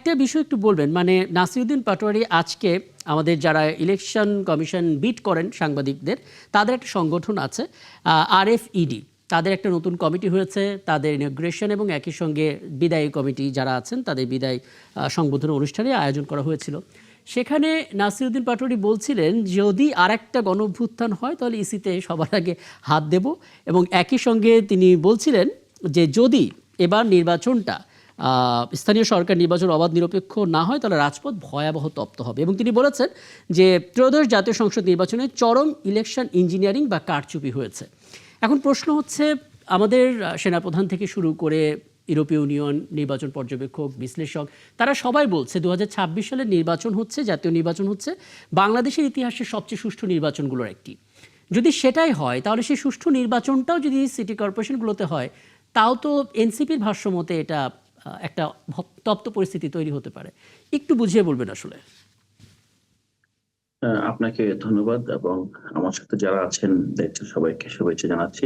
আরেকটা বিষয় একটু বলবেন, মানে নাসিরউদ্দিন পাটোয়ারি আজকে আমাদের যারা ইলেকশন কমিশন বিট করেন সাংবাদিকদের, তাদের একটা সংগঠন আছে RFED, তাদের একটা নতুন কমিটি হয়েছে, তাদের ইনগ্রেশন এবং একই সঙ্গে বিদায়ী কমিটি যারা আছেন তাদের বিদায় সংবোধন অনুষ্ঠানে আয়োজন করা হয়েছিল। সেখানে নাসিরউদ্দিন পাটোয়ারি বলছিলেন যদি আরেকটা গণঅভ্যুত্থান হয় তাহলে ইসিতে সবার আগে হাত দেব, এবং একই সঙ্গে তিনি বলছিলেন যে যদি এবার নির্বাচনটা স্থানীয় সরকার নির্বাচন অবাধ নিরপেক্ষ না হয় তাহলে রাজপথ ভয়াবহ তপ্ত হবে। এবং তিনি বলেছেন যে ত্রয়োদশ জাতীয় সংসদ নির্বাচনে চরম ইলেকশন ইঞ্জিনিয়ারিং বা কারচুপি হয়েছে। এখন প্রশ্ন হচ্ছে, আমাদের সেনাপ্রধান থেকে শুরু করে ইউরোপীয় ইউনিয়ন, নির্বাচন পর্যবেক্ষক, বিশ্লেষক, তারা সবাই বলছে 2026 সালের নির্বাচন হচ্ছে, জাতীয় নির্বাচন হচ্ছে বাংলাদেশের ইতিহাসে সবচেয়ে সুষ্ঠু নির্বাচনগুলোর একটি। যদি সেটাই হয় তাহলে সেই সুষ্ঠু নির্বাচনটাও যদি সিটি কর্পোরেশনগুলোতে হয়, তাও তো এনসিপির ভাষ্যমতে এটা একটা তপ্ত পরিস্থিতি তৈরি হতে পারে। একটু বুঝিয়ে বলবেন আসলে। আপনাকে ধন্যবাদ এবং আমার সাথে যারা আছেন দেখছেন সবাইকে শুভেচ্ছা জানাচ্ছি।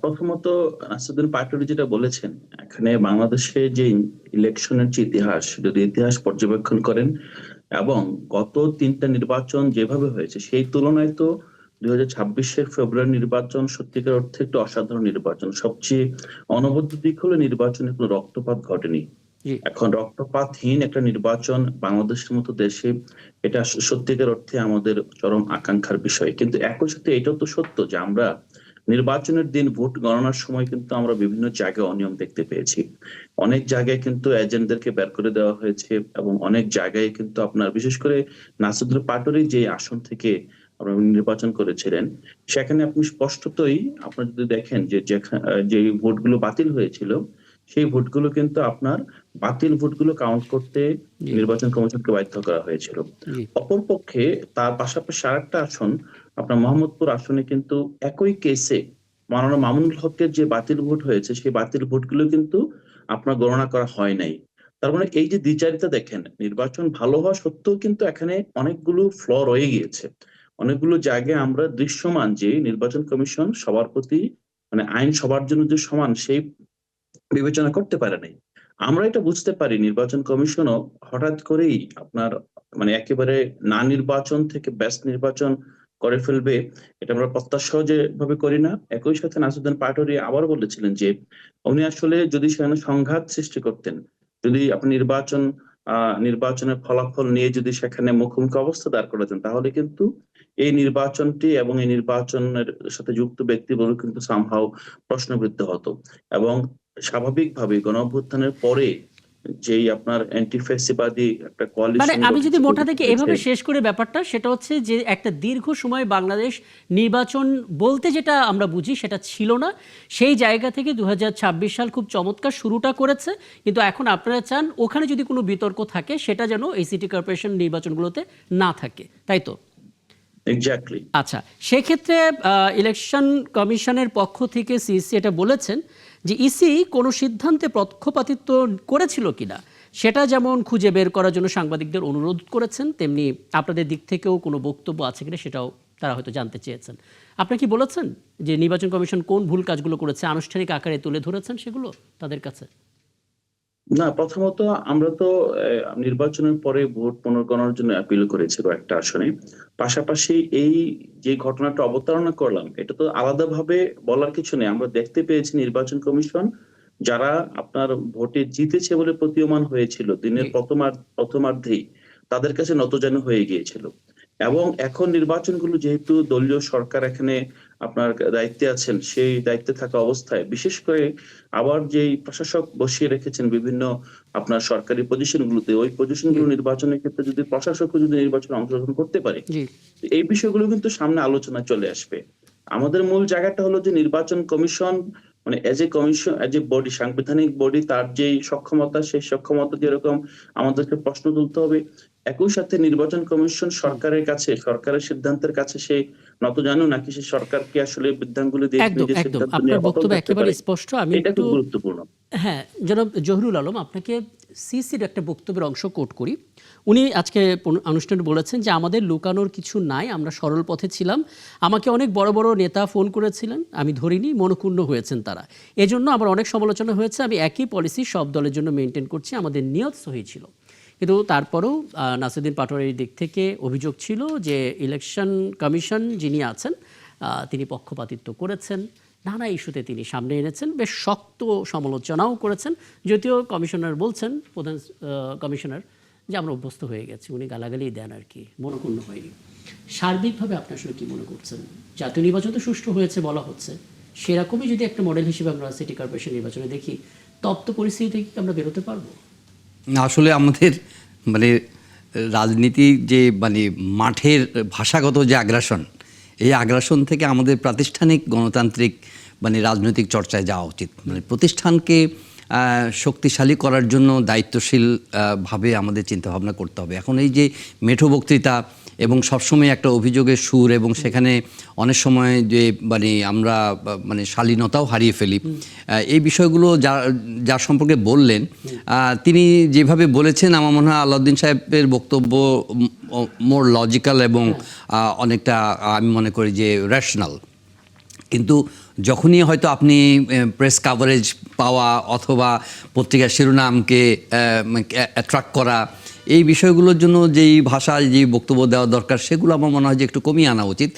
প্রথমত নাসিরউদ্দিন পাটোয়ারি যেটা বলেছেন, এখানে বাংলাদেশে যে ইলেকশনের যে ইতিহাস, যদি ইতিহাস পর্যবেক্ষণ করেন এবং গত 3টা নির্বাচন যেভাবে হয়েছে সেই তুলনায় তো 2026-এর ফেব্রুয়ারি নির্বাচন সত্যিকার অর্থে একটু অসাধারণ নির্বাচন। সবচেয়ে অনবদ্য দিক হলো নির্বাচনে কোনো রক্তপাত ঘটেনি। এখন রক্তপাতহীন একটা নির্বাচন বাংলাদেশের মতো দেশে, এটা সত্যিকার অর্থে আমাদের চরম আকাঙ্ক্ষার বিষয়। কিন্তু একই সাথে এটাও তো সত্য যে আমরা নির্বাচনের দিন ভোট গণনার সময় কিন্তু আমরা বিভিন্ন জায়গায় অনিয়ম দেখতে পেয়েছি। অনেক জায়গায় কিন্তু এজেন্টদেরকে বের করে দেওয়া হয়েছে এবং অনেক জায়গায় কিন্তু আপনার বিশেষ করে নাসিরউদ্দিন পাটোয়ারি যে আসন থেকে আপনারা নির্বাচন করেছিলেন, সেখানে আপনি স্পষ্টতই আপনারা যদি দেখেন যে ভোটগুলো বাতিল হয়েছিল, সেই ভোটগুলো কিন্তু আপনার বাতিল ভোটগুলো কাউন্ট করতে নির্বাচন কমিশনকে বাধ্য করা হয়েছিল। অপরপক্ষে তার পাশাপাশি আরেকটা আসন আপনার মোহাম্মদপুর আসনে কিন্তু একই কেসে মাওলানা মামুনুল হকের যে বাতিল ভোট হয়েছে, সেই বাতিল ভোটগুলো কিন্তু আপনার গণনা করা হয় নাই। তার মানে এই যে দ্বিচারিতা দেখেন, নির্বাচন ভালো হওয়া সত্ত্বেও কিন্তু এখানে অনেকগুলো ফ্ল রয়ে গিয়েছে। অনেকগুলো জায়গায় আমরা দৃশ্যমান যে নির্বাচন কমিশন সবার প্রতি, মানে আইন সবার জন্য যে সমান সেই বিবেচনা করতে পারে নাই। আমরা এটা বুঝতে পারি নির্বাচন কমিশনও হঠাৎ করেই আপনার মানে একেবারে না নির্বাচন থেকে বেস্ট নির্বাচন করে ফেলবে, এটা আমরা প্রত্যাশাও যেভাবে করি না। একই সাথে নাসিরউদ্দিন পাটোয়ারি আবার বলেছিলেন যে উনি আসলে যদি সেখানে সংঘাত সৃষ্টি করতেন, যদি আপনি নির্বাচনের ফলাফল নিয়ে যদি সেখানে মুখোমুখি অবস্থা দাঁড় করাতেন, তাহলে কিন্তু এই নির্বাচনটি এবং এই নির্বাচনের সাথে যুক্ত ব্যক্তিবর্গ কিন্তু সামহাও প্রশ্নবিদ্ধ হতো। এবং স্বাভাবিকভাবে গণঅভ্যুত্থানের পরে যেই আপনার অ্যান্টি ফ্যাসিবাদী একটা মানে কোয়ালিশন আমি যদি মোটা থেকে হয়েছে। এভাবে শেষ করে ব্যাপারটা, সেটা হচ্ছে যে একটা দীর্ঘ সময় বাংলাদেশ নির্বাচন বলতে যেটা আমরা বুঝি সেটা ছিল না। সেই জায়গা থেকে 2026 সাল খুব চমৎকার শুরুটা করেছে, কিন্তু এখন আপনারা চান ওখানে যদি কোনো বিতর্ক থাকে সেটা যেন এই সিটি কর্পোরেশন নির্বাচনগুলোতে না থাকে, তাই তো? এক্স্যাক্টলি। আচ্ছা, সেক্ষেত্রে ইলেকশন কমিশনের পক্ষ থেকে সিইসি এটা বলেছেন যে ইসি কোনো সিদ্ধান্তে পক্ষপাতিত্ব করেছিল কিনা সেটা যেমন খুঁজে বের করার জন্য সাংবাদিকদের অনুরোধ করেছেন, তেমনি আপনাদের দিক থেকেও কোনো বক্তব্য আছে কিনা সেটাও তারা হয়তো জানতে চেয়েছেন। আপনি কি বলেছেন যে নির্বাচন কমিশন কোন ভুল কাজগুলো করেছে, আনুষ্ঠানিক আকারে তুলে ধরেছেন সেগুলো তাদের কাছে? না, প্রথমত আমরা তো নির্বাচনের পরে ভোট পুনর্গণনার জন্য আপিল করেছি কয়েকটা আসনে। পাশাপাশি এই যে ঘটনাটা অবতারণা করলাম, এটা তো আলাদাভাবে বলার কিছু নেই। আমরা দেখতে পেয়েছি নির্বাচন কমিশন যারা আপনার ভোটে জিতেছে বলে প্রতীয়মান হয়েছিল দিনের প্রথমার্ধেই তাদের কাছে নতজানু হয়ে গিয়েছিল। এবং এখন নির্বাচনগুলো যেহেতু দলীয় সরকার এখানে আপনার দায়িত্বে আছেন, সেই দায়িত্বে থাকা অবস্থায় বিশেষ করে আবার যেই প্রশাসক বসিয়ে রেখেছেন বিভিন্ন আপনার সরকারি পজিশন গুলোতে, ওই পজিশন গুলো নির্বাচনের ক্ষেত্রে যদি প্রশাসকও যদি নির্বাচনে অংশগ্রহণ করতে পারে, এই বিষয়গুলো কিন্তু সামনে আলোচনা চলে আসবে। আমাদের মূল জায়গাটা হলো যে নির্বাচন কমিশন মানে as a commission, as a body, সাংবিধানিক বডি, তার যে সক্ষমতা, সেই সক্ষমতা যেরকম আমাদেরকে প্রশ্ন তুলতে হবে, একই সাথে নির্বাচন কমিশন সরকারের কাছে, সরকারের সিদ্ধান্তের কাছে সে নত জানো, নাকি সে সরকারকে আসলে বিধানগুলো দিয়ে একদম নিজের একদম সিদ্ধান্ত নিয়ে আপনার অটল বক্তব্য থাকতে একেবারে পারে? স্পষ্ট। আমি এটা একটু খুব গুরুত্বপূর্ণ। হ্যাঁ, জনাব জহিরুল আলম, আপনাকে সিসির একটা বক্তব্যের অংশ কোট করি। উনি আজকে অনুষ্ঠানে বলেছেন যে আমাদের লুকানোর কিছু নাই, আমরা সরল পথে ছিলাম। আমাকে অনেক বড় বড় নেতা ফোন করেছিলেন, আমি ধরিনি, মনক্ষুণ্ণ হয়েছেন তারা। এজন্য আমার অনেক সমালোচনা হয়েছে। আমি একই পলিসি সব দলের জন্য মেনটেন করছি, আমাদের নিয়ত সহি ছিল। কিন্তু তারপরেও নাসিরুদ্দিন পাটোয়ারির দিক থেকে অভিযোগ ছিল যে ইলেকশন কমিশন যিনি আছেন তিনি পক্ষপাতিত্ব করেছেন, নানা ইস্যুতে তিনি সামনে এনেছেন, বেশ শক্ত সমালোচনাও করেছেন। যদিও কমিশনার বলছেন, প্রধান কমিশনার, যে আমরা অভ্যস্ত হয়ে গেছি, উনি গালাগালি দেন আর কি, মনক্ষুণ্ণ হয়নি। সার্বিকভাবে আপনি আসলে কী মনে করছেন? জাতীয় নির্বাচন তো সুষ্ঠু হয়েছে বলা হচ্ছে, সেরকমই যদি একটা মডেল হিসেবে আমরা সিটি কর্পোরেশন নির্বাচনে দেখি, তপ্ত পরিস্থিতি থেকে কি আমরা বেরোতে পারবো? আসলে আমাদের মানে রাজনীতি যে মানে মাঠের ভাষাগত যে আগ্রাসন, এই আগ্রাসন থেকে আমাদের প্রাতিষ্ঠানিক গণতান্ত্রিক মানে রাজনৈতিক চর্চায় যাওয়া উচিত। মানে প্রতিষ্ঠানকে শক্তিশালী করার জন্য দায়িত্বশীল ভাবে আমাদের চিন্তাভাবনা করতে হবে। এখন এই যে মেঠো বক্তৃতা এবং সবসময় একটা অভিযোগের সুর, এবং সেখানে অনেক সময় যে মানে আমরা মানে শালীনতাও হারিয়ে ফেলি, এই বিষয়গুলো যার সম্পর্কে বললেন, তিনি যেভাবে বলেছেন, আমার মনে হয় আলাউদ্দিন সাহেবের বক্তব্য মোর লজিক্যাল এবং অনেকটা আমি মনে করি যে রেশনাল। কিন্তু যখনই হয়তো আপনি প্রেস কাভারেজ পাওয়া অথবা পত্রিকার শিরোনামকে অ্যাট্রাক্ট করা, এই বিষয়গুলোর জন্য যেই ভাষা, যেই বক্তব্য দেওয়া দরকার, সেগুলো আমার মনে হয় যে একটু কমিয়ে আনা উচিত।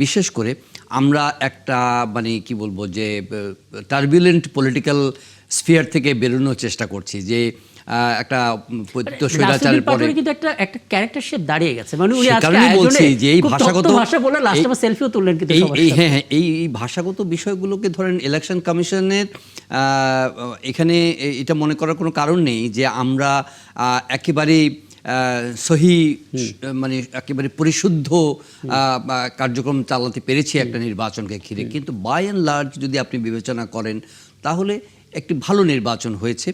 বিশেষ করে আমরা একটা মানে কি বলবো যে টার্বুলেন্ট পলিটিক্যাল স্ফিয়ার থেকে বেরোনোর চেষ্টা করছি, যে একটা স্বৈরাচারের পরে কিন্তু একটা ক্যারেক্টার শেপ দাঁড়িয়ে গেছে। মানে উনি আজকে কারণে বলছি যে এই খুব ভাষাগত তপ্ত ভাষা বলে লাস্টে আবার সেলফিও তুললেন কিন্তু সবার সাথে। হ্যাঁ, এই ভাষাগত বিষয়গুলোকে ধরেন ইলেকশন কমিশনের এখানে এটা মনে করার কোনো কারণ নেই যে আমরা একেবারেই সহি মানে একেবারে পরিশুদ্ধ কার্যক্রম চালাতে পেরেছি একটা নির্বাচনকে ঘিরে। কিন্তু বাই অ্যান্ড লার্জ যদি আপনি বিবেচনা করেন, তাহলে একটি ভালো নির্বাচন হয়েছে।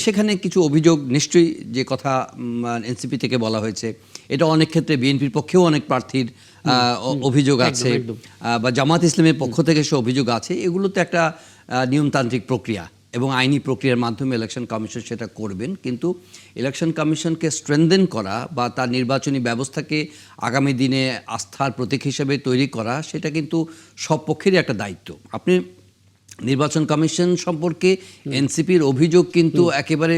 সেখানে কিছু অভিযোগ নিশ্চয়ই, যে কথা এনসিপি থেকে বলা হয়েছে, এটা অনেক ক্ষেত্রে বিএনপির পক্ষেও অনেক প্রার্থীর অভিযোগ আছে, বা জামাত ইসলামের পক্ষ থেকে সে অভিযোগ আছে। এগুলো তো একটা নিয়মতান্ত্রিক প্রক্রিয়া এবং আইনি প্রক্রিয়ার মাধ্যমে ইলেকশন কমিশন সেটা করবেন। কিন্তু ইলেকশন কমিশনকে স্ট্রেনথেন করা বা তার নির্বাচনী ব্যবস্থাকে আগামী দিনে আস্থার প্রতীক হিসেবে তৈরি করা, সেটা কিন্তু সব পক্ষেরই একটা দায়িত্ব। আপনি নির্বাচন কমিশন সম্পর্কে এনসিপির অভিযোগ কিন্তু একেবারে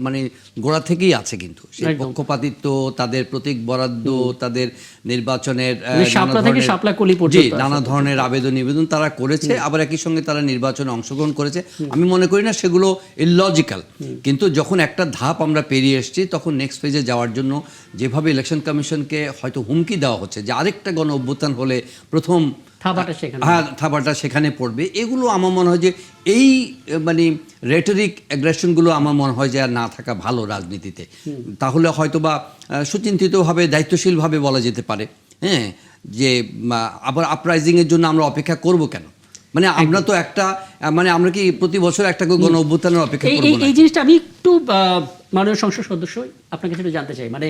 মানে গোড়া থেকেই আছে, কিন্তু সেই পক্ষপাতিত্ব, তাদের প্রতীক বরাদ্দ, তাদের নির্বাচনের নানা ধরনের আবেদন নিবেদন তারা করেছে, আবার একই সঙ্গে তারা নির্বাচনে অংশগ্রহণ করেছে। আমি মনে করি না সেগুলো ইললজিক্যাল, কিন্তু যখন একটা ধাপ আমরা পেরিয়ে এসেছি, তখন নেক্সট ফেজে যাওয়ার জন্য যেভাবে ইলেকশন কমিশনকে হয়তো হুমকি দেওয়া হচ্ছে যে আরেকটা গণ অভ্যুত্থান হলে প্রথম থাবাটা সেখানে পড়বে, এগুলো আমার মনে হয় যে এই মানে রেটরিক অ্যাগ্রেশনগুলো আমার মনে হয় যে আর না থাকা ভালো রাজনীতিতে। তাহলে হয়তো বা সুচিন্তিতভাবে, দায়িত্বশীলভাবে বলা যেতে পারে, হ্যাঁ, যে আবার আপরাইজিংয়ের জন্য আমরা অপেক্ষা করব কেন? মানে আমরা তো একটা মানে আমরা কি প্রতি বছর একটা গণ অভ্যুত্থানের অপেক্ষা করব না? এই জিনিসটা আমি একটু মাননীয় সংসদ সদস্য আপনার কাছে জানতে চাই। মানে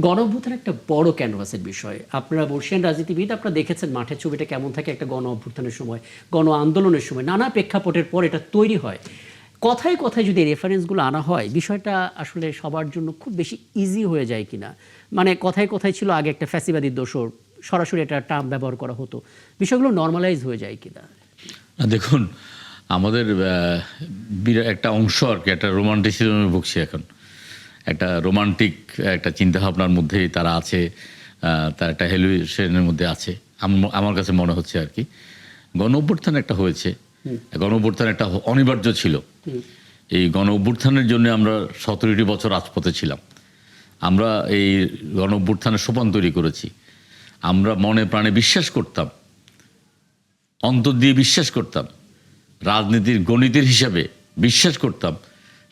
গণ অভ্যুত্থান একটা বড় ক্যানভাসের বিষয়। আপনারা বর্ষিয়ান রাজনীতিবিদ, আপনারা দেখেছেন মাঠের ছবিটা কেমন থাকে একটা গণ অভ্যুত্থানের সময়, গণ আন্দোলনের সময়, নানা প্রেক্ষাপটের পর এটা তৈরি হয়। কথায় কথায় যদি রেফারেন্সগুলো আনা হয়, বিষয়টা আসলে সবার জন্য খুব বেশি ইজি হয়ে যায় কিনা। মানে কথায় কথায় ছিল আগে একটা ফ্যাসিবাদী দোসর, সরাসরি একটা টার্ম ব্যবহার করা হতো, বিষয়গুলো নর্মালাইজ হয়ে যায় কিনা? দেখুন, আমাদের একটা অংশ আর কি একটা রোমান্টিসিজমে ভুগছি এখন। একটা রোমান্টিক একটা চিন্তাভাবনার মধ্যেই তারা আছে, তার একটা হেলুসিনেশনের মধ্যে আছে আমার কাছে মনে হচ্ছে আর কি। গণ অভ্যুত্থান একটা হয়েছে, গণ অভ্যুত্থান একটা অনিবার্য ছিল। এই গণ অভ্যুত্থানের জন্য আমরা 17টি বছর রাজপথে ছিলাম। আমরা এই গণ অভ্যুত্থানের সোপান তৈরি করেছি। আমরা মনে প্রাণে বিশ্বাস করতাম, অন্তর দিয়ে বিশ্বাস করতাম, রাজনীতির গণিতের হিসাবে বিশ্বাস করতাম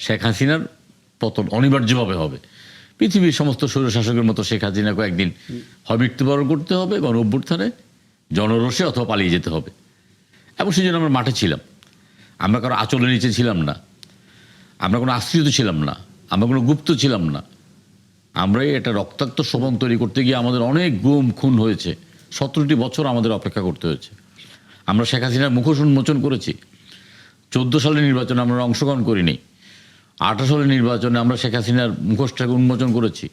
শেখ হাসিনার পতন অনিবার্যভাবে হবে। পৃথিবীর সমস্ত স্বৈরশাসকের মতো শেখ হাসিনাকে একদিন হয় মৃত্যুবরণ করতে হবে গণ অভ্যুত্থানে, জনরোষে, অথবা পালিয়ে যেতে হবে। এবং সেই জন্য আমরা মাঠে ছিলাম। আমরা কারো আঁচলের নিচে ছিলাম না, আমরা কোনো আশ্রিত ছিলাম না, আমরা কোনো গুপ্ত ছিলাম না। আমরাই একটা রক্তাক্ত সোপান তৈরি করতে গিয়ে আমাদের অনেক গুম খুন হয়েছে। 17টি বছর আমাদের অপেক্ষা করতে হয়েছে। আমরা শেখ হাসিনার মুখোশ উন্মোচন করেছি। 14 সালের নির্বাচনে আমরা অংশগ্রহণ করিনি। 18 সালের নির্বাচনে আমরা শেখ হাসিনার মুখোশটাকে উন্মোচন করেছি।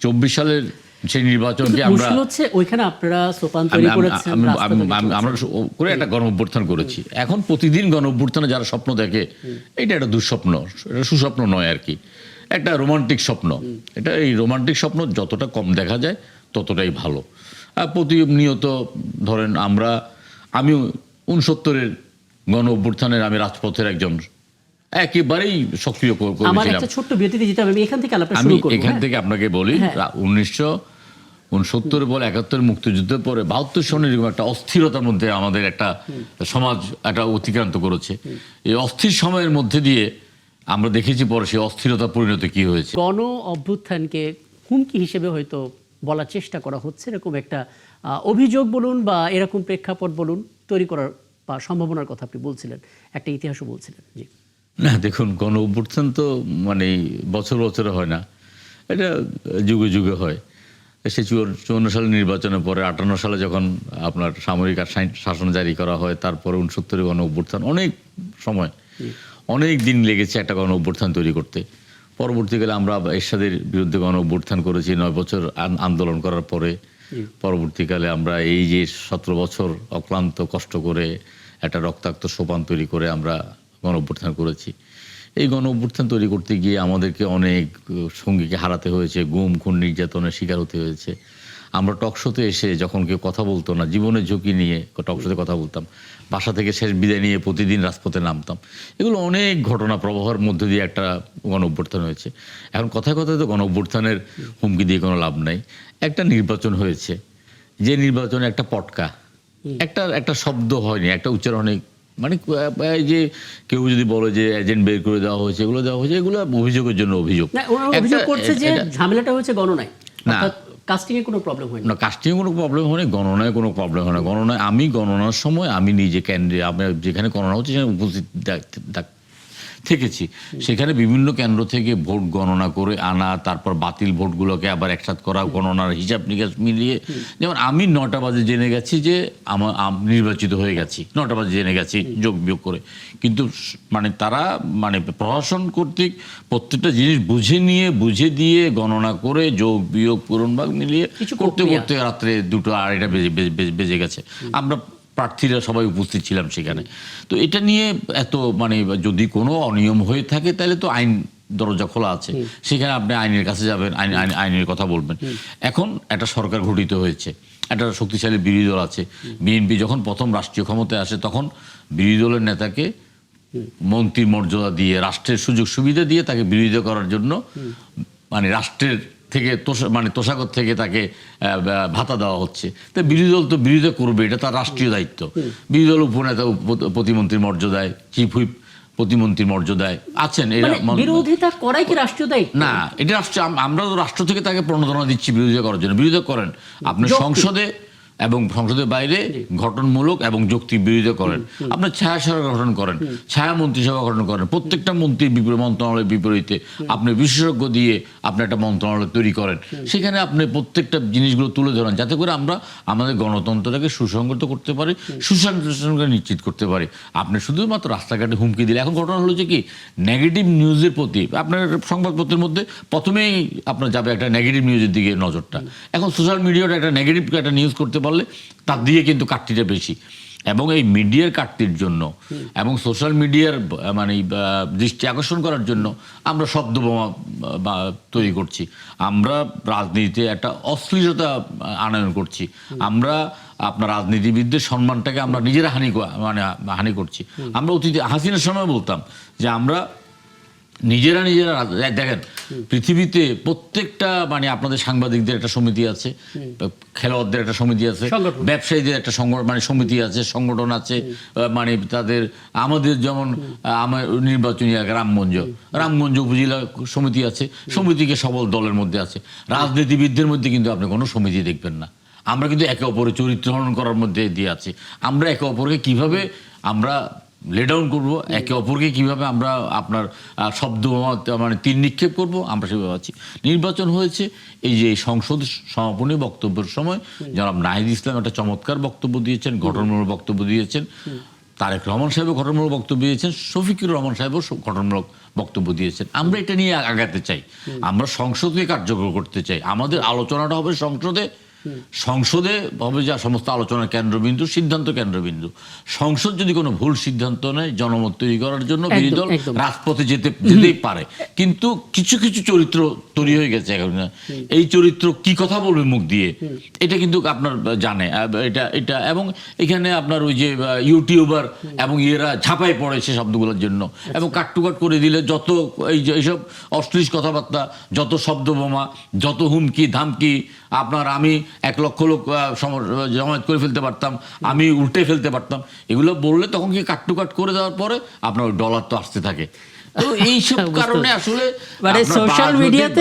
24 সালের সেই নির্বাচনকে আমরা মুশকিল হচ্ছে ওইখানে আপনারা সোপান তৈরি করেছেন, রাস্তা তৈরি করেছেন। আমরা করে একটা গণ অভ্যুত্থান করেছি। এখন প্রতিদিন গণ অভ্যুত্থানে যারা স্বপ্ন দেখে, এটা একটা দুঃস্বপ্ন, এটা সুস্বপ্ন নয় আর কি, একটা রোমান্টিক স্বপ্ন। এটা এই রোমান্টিক স্বপ্ন যতটা কম দেখা যায় ততটাই ভালো। আর প্রতিনিয়ত ধরেন আমি 69-এর গণ অভ্যুত্থানের আমি রাজপথের একজন একেবারেই সক্রিয় আমার করেছিলাম। একটা ছোট্ট বিরতিতে যেতে হবে, আমি এখান থেকে আলাপটা আমি শুরু করব। এখান থেকে আপনাকে বলি, হ্যাঁ। 1969 বল 71 মুক্তিযুদ্ধের পরে 72 সনের এরকম একটা অস্থিরতার মধ্যে আমাদের একটা সমাজ একটা অতিক্রান্ত করেছে। এই অস্থির সময়ের মধ্যে দিয়ে আমরা দেখেছি পরে সেই অস্থিরতা পরিণত কি হয়েছে। গণ অভ্যুত্থানকে হুমকি হিসেবে হয়তো বলার চেষ্টা করা হচ্ছে, এরকম একটা অভিযোগ বলুন বা এরকম প্রেক্ষাপট বলুন তৈরি করার বা সম্ভাবনার কথা আপনি বলছিলেন, একটা ইতিহাসও বলছিলেন। জি, না দেখুন, গণ অভ্যুত্থান তো মানে বছর বছরে হয় না, এটা যুগে যুগে হয়। সে 54 সালের নির্বাচনের পরে 58 সালে যখন আপনার সামরিক শাসন জারি করা হয়, তারপরে 69 গণ অভ্যুত্থান, অনেক সময় অনেক দিন লেগেছে একটা গণ অভ্যুত্থান তৈরি করতে। পরবর্তীকালে আমরা এরশাদের বিরুদ্ধে গণ অভ্যুত্থান করেছি 9 বছর আন্দোলন করার পরে। পরবর্তীকালে আমরা এই যে 17 বছর অক্লান্ত কষ্ট করে একটা রক্তাক্ত সোপান তৈরি করে আমরা গণ অভ্যুত্থান করেছি। এই গণ অভ্যুত্থান তৈরি করতে গিয়ে আমাদেরকে অনেক সঙ্গীকে হারাতে হয়েছে, গুম খুন নির্যাতনের শিকার হতে হয়েছে। আমরা টকশোতে এসে যখন কেউ কথা বলতো না, জীবনের ঝুঁকি নিয়ে টকশোতে কথা বলতাম, বাসা থেকে শেষ বিদায় নিয়ে প্রতিদিন রাজপথে নামতাম। এগুলো অনেক ঘটনা প্রবাহের মধ্যে দিয়ে একটা গণ অভ্যুত্থান হয়েছে। এখন কথায় কথায় তো গণ অভ্যুত্থানের হুমকি দিয়ে কোনো লাভ নাই। একটা নির্বাচন হয়েছে, যে নির্বাচনে একটা পটকা, একটা শব্দ হয়নি, একটা উচ্চারণে, মানে এই যে কেউ যদি বলে যে এজেন্ট বের করে দেওয়া হয়েছে, এগুলো দেওয়া হয়েছে, এগুলো অভিযোগের জন্য অভিযোগ। না, ওনারা অভিযোগ করছে যে ঝামেলাটা হয়েছে গণনায়, না, কাস্টিং এ কোনো প্রবলেম হয়নি। না, কাস্টিংয়ে কোনো প্রবলেম হয়নি, গণনায় কোনো প্রবলেম হয় না। গণনায় আমি গণনার সময় আমি নিজে কেন্দ্রে, আমি যেখানে গণনা হচ্ছে সেখানে উপস্থিত থেকেছি। সেখানে বিভিন্ন কেন্দ্র থেকে ভোট গণনা করে আনা, তারপর বাতিল ভোটগুলোকে আবার একসাথে করা, গণনার হিসাব নিকাশ মিলিয়ে। যেমন আমি 9টা বাজে জেনে গেছি যে আমার নির্বাচিত হয়ে গেছি, 9টা বাজে জেনে গেছি যোগ বিয়োগ করে। কিন্তু মানে তারা মানে প্রশাসন কর্তৃক প্রত্যেকটা জিনিস বুঝে দিয়ে গণনা করে যোগ বিয়োগ পূরণভাগ মিলিয়ে করতে করতে রাত্রে 2টা 2:30 বেজে গেছে। আমরা প্রার্থীরা সবাই উপস্থিত ছিলাম সেখানে। তো এটা নিয়ে এত মানে যদি কোনো অনিয়ম হয়ে থাকে তাহলে তো আইন দরজা খোলা আছে, সেখানে আপনি আইনের কাছে যাবেন, আইনের কথা বলবেন। এখন একটা সরকার গঠিত হয়েছে, একটা শক্তিশালী বিরোধী দল আছে। বিএনপি যখন প্রথম রাষ্ট্রীয় ক্ষমতায় আসে তখন বিরোধী দলের নেতাকে মন্ত্রীর মর্যাদা দিয়ে, রাষ্ট্রের সুযোগ সুবিধা দিয়ে তাকে বিরোধিতা করার জন্য মানে রাষ্ট্রের থেকে তোষাগর থেকে তাকে ভাতা দেওয়া হচ্ছে। তাই বিরোধী দল তো বিরোধিতা করবে, এটা তার রাষ্ট্রীয় দায়িত্ব। বিরোধী দল উপনেতা প্রতিমন্ত্রীর মর্যাদায়, চিফ হুইপ প্রতিমন্ত্রীর মর্যাদায় আছেন। বিরোধিতা করাই কি রাষ্ট্রীয় দায়িত্ব? না, এটা আমরা তো রাষ্ট্র থেকে তাকে প্রণোদনা দিচ্ছি বিরোধিতা করার জন্য। বিরোধিতা করেন আপনি সংসদে এবং সংসদের বাইরে গঠনমূলক এবং যৌক্তিক বিরোধিতা করেন। আপনার ছায়া সরকার গঠন করেন, ছায়া মন্ত্রিসভা গঠন করেন, প্রত্যেকটা মন্ত্রীর মন্ত্রণালয়ের বিপরীতে আপনি বিশেষজ্ঞ দিয়ে আপনি একটা মন্ত্রণালয় তৈরি করেন। সেখানে আপনি প্রত্যেকটা জিনিসগুলো তুলে ধরেন, যাতে করে আমরা আমাদের গণতন্ত্রটাকে সুসংগত করতে পারি, সুশাসনকে নিশ্চিত করতে পারি। আপনি শুধুমাত্র রাস্তাঘাটে হুমকি দিলে, এখন ঘটনা হলো যে কি, নেগেটিভ নিউজের প্রতি আপনার সংবাদপত্রের মধ্যে প্রথমেই আপনার যাবে একটা নেগেটিভ নিউজের দিকে নজরটা। এখন সোশ্যাল মিডিয়াটা একটা নেগেটিভ একটা নিউজ করতে পারলে তার দিয়ে কিন্তু কাটতিটা বেশি। এবং এই মিডিয়ার কাটতির জন্য এবং সোশ্যাল মিডিয়ার মানে দৃষ্টি আকর্ষণ করার জন্য আমরা শব্দ বোমা তৈরি করছি, আমরা রাজনীতিতে একটা অশ্লীলতা আনয়ন করছি, আমরা আপনার রাজনীতিবিদদের সম্মানটাকে আমরা নিজেরা হানি করছি। আমরা অতীতে হাসিনার সময় বলতাম যে আমরা নিজেরা দেখেন পৃথিবীতে প্রত্যেকটা মানে আপনাদের সাংবাদিকদের একটা সমিতি আছে, খেলোয়াড়দের একটা সমিতি আছে, ব্যবসায়ীদের একটা সমিতি আছে, সংগঠন আছে, মানে তাদের আমাদের যেমন আমার নির্বাচনী এলাকা রামগঞ্জ উপজেলা সমিতি আছে, সমিতিকে সবল দলের মধ্যে আছে। রাজনীতিবিদদের মধ্যে কিন্তু আপনি কোনো সমিতি দেখবেন না। আমরা কিন্তু একে অপরের চরিত্র হনন করার মধ্যে দিয়ে আছি। আমরা একে অপরকে কিভাবে আমরা লে ডাউন করবো, একে অপরকে কিভাবে আমরা আপনার শব্দ মানে তীর নিক্ষেপ করব, আমরা সেভাবে আছি। নির্বাচন হয়েছে, এই যে সংসদ সমাপনী বক্তব্যের সময় জনাব নাহিদ ইসলাম একটা চমৎকার বক্তব্য দিয়েছেন, গঠনমূলক বক্তব্য দিয়েছেন, তারেক রহমান সাহেবও গঠনমূলক বক্তব্য দিয়েছেন, শফিকুর রহমান সাহেবও গঠনমূলক বক্তব্য দিয়েছেন। আমরা এটা নিয়ে আগাতে চাই, আমরা সংসদকে কার্যকর করতে চাই। আমাদের আলোচনাটা হবে সংসদে, সংসদে হবে যা সমস্ত আলোচনার কেন্দ্রবিন্দু, সিদ্ধান্ত কেন্দ্রবিন্দু। সংসদ যদি কোনো ভুল সিদ্ধান্ত নেয় জনমত তৈরি করার জন্য বিরোধী দল রাজপথে যেতেই পারে, কিন্তু কিছু কিছু চরিত্র তৈরি হয়ে গেছে এখন। এই চরিত্র কি কথা বলবে মুখ দিয়ে, এটা কিন্তু আপনার জানে এটা এবং এখানে আপনার ওই যে ইউটিউবার এবং এরা ঝাঁপাই পড়ে সে শব্দগুলোর জন্য, এবং কাট্টুকাট করে দিলে যত এইসব অশ্লীল কথাবার্তা, যত শব্দ বোমা, যত হুমকি ধামকি, আপনার আমি 1 লক্ষ লোক জমায়েত করে ফেলতে পারতাম, আমি উল্টে ফেলতে পারতাম, এগুলো বললে তখন কি কাট্টুকাট করে দেওয়ার পরে আপনার ওই ডলার তো আসতে থাকে। তো এইসব কারণে আসলে সোশ্যাল মিডিয়াতে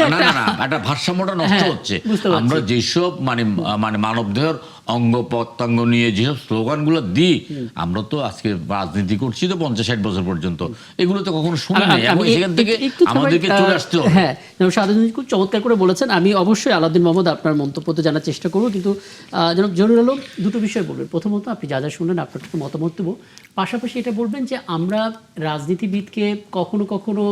একটা ভারসাম্যটা নষ্ট হচ্ছে। আমরা যেসব মানে মানবদেহের অঙ্গ প্রত্যঙ্গ নিয়ে যেসব স্লোগানগুলো দিই, আমরা তো আজকে রাজনীতি করছি তো 50-60 বছর পর্যন্ত, এগুলো তো কখনো শুনি নাই, এবং সেখান থেকে আমাদেরকে চলে আসতে হবে। হ্যাঁ, সাধারণ খুব চমৎকার করে বলেছেন। আমি অবশ্যই আলাউদ্দিন মোহাম্মদ আপনার মন্তব্যতে জানার চেষ্টা করবো, কিন্তু জনাব জহিরুল আলম দুটো বিষয় বলবেন। প্রথমত আপনি যা যা শুনলেন আপনার একটু মতামত দেবো, পাশাপাশি এটা বলবেন যে আমরা রাজনীতিবিদকে কখনো কখনো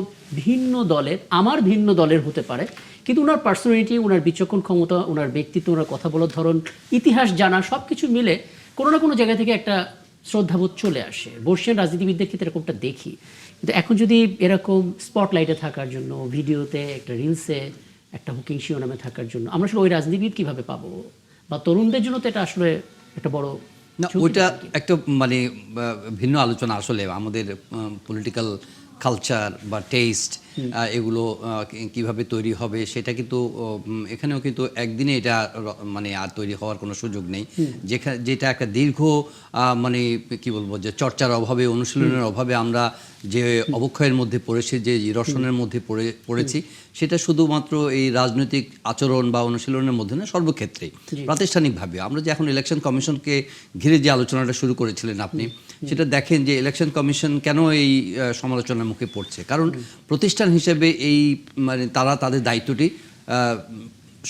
ভিন্ন দলের, আমার ভিন্ন দলের হতে পারে, কিন্তু ওনার পার্সোনালিটি, ওনার বিচক্ষণ ক্ষমতা, ওনার ব্যক্তিত্ব, ওনার কথা বলার ধরন, ইতিহাস জানা, সব কিছু মিলে কোনো না কোনো জায়গা থেকে একটা শ্রদ্ধাবোধ চলে আসে। বর্ষিয়ান রাজনীতিবিদদের ক্ষেত্রে এরকমটা দেখি। কিন্তু এখন যদি এরকম স্পটলাইটে থাকার জন্য, ভিডিওতে, একটা রিলসে, একটা হুকিং শিরোনামে থাকার জন্য আমরা আসলে ওই রাজনীতিবিদ কীভাবে পাবো? বা তরুণদের জন্য তো এটা আসলে একটা বড় না, ওইটা একটা মানে ভিন্ন আলোচনা। আসলে আমাদের পলিটিক্যাল কালচার বা টেস্ট এগুলো কিভাবে তৈরি হবে সেটা কিন্তু এখানেও কিন্তু একদিনে এটা মানে আর তৈরি হওয়ার কোনো সুযোগ নেই। যেটা একটা দীর্ঘ মানে কি বলবো, যে চর্চার অভাবে, অনুশীলনের অভাবে আমরা যে অবক্ষয়ের মধ্যে পড়েছি, যে রসনের মধ্যে পড়েছি, সেটা শুধুমাত্র এই রাজনৈতিক আচরণ বা অনুশীলনের মধ্যে না, সর্বক্ষেত্রেই প্রাতিষ্ঠানিকভাবে। আমরা যে এখন ইলেকশন কমিশনকে ঘিরে যে আলোচনাটা শুরু করেছিলেন আপনি, সেটা দেখেন যে ইলেকশন কমিশন কেন এই সমালোচনার মুখে পড়ছে। কারণ প্রতিষ্ঠান হিসেবে এই মানে তারা তাদের দায়িত্বটি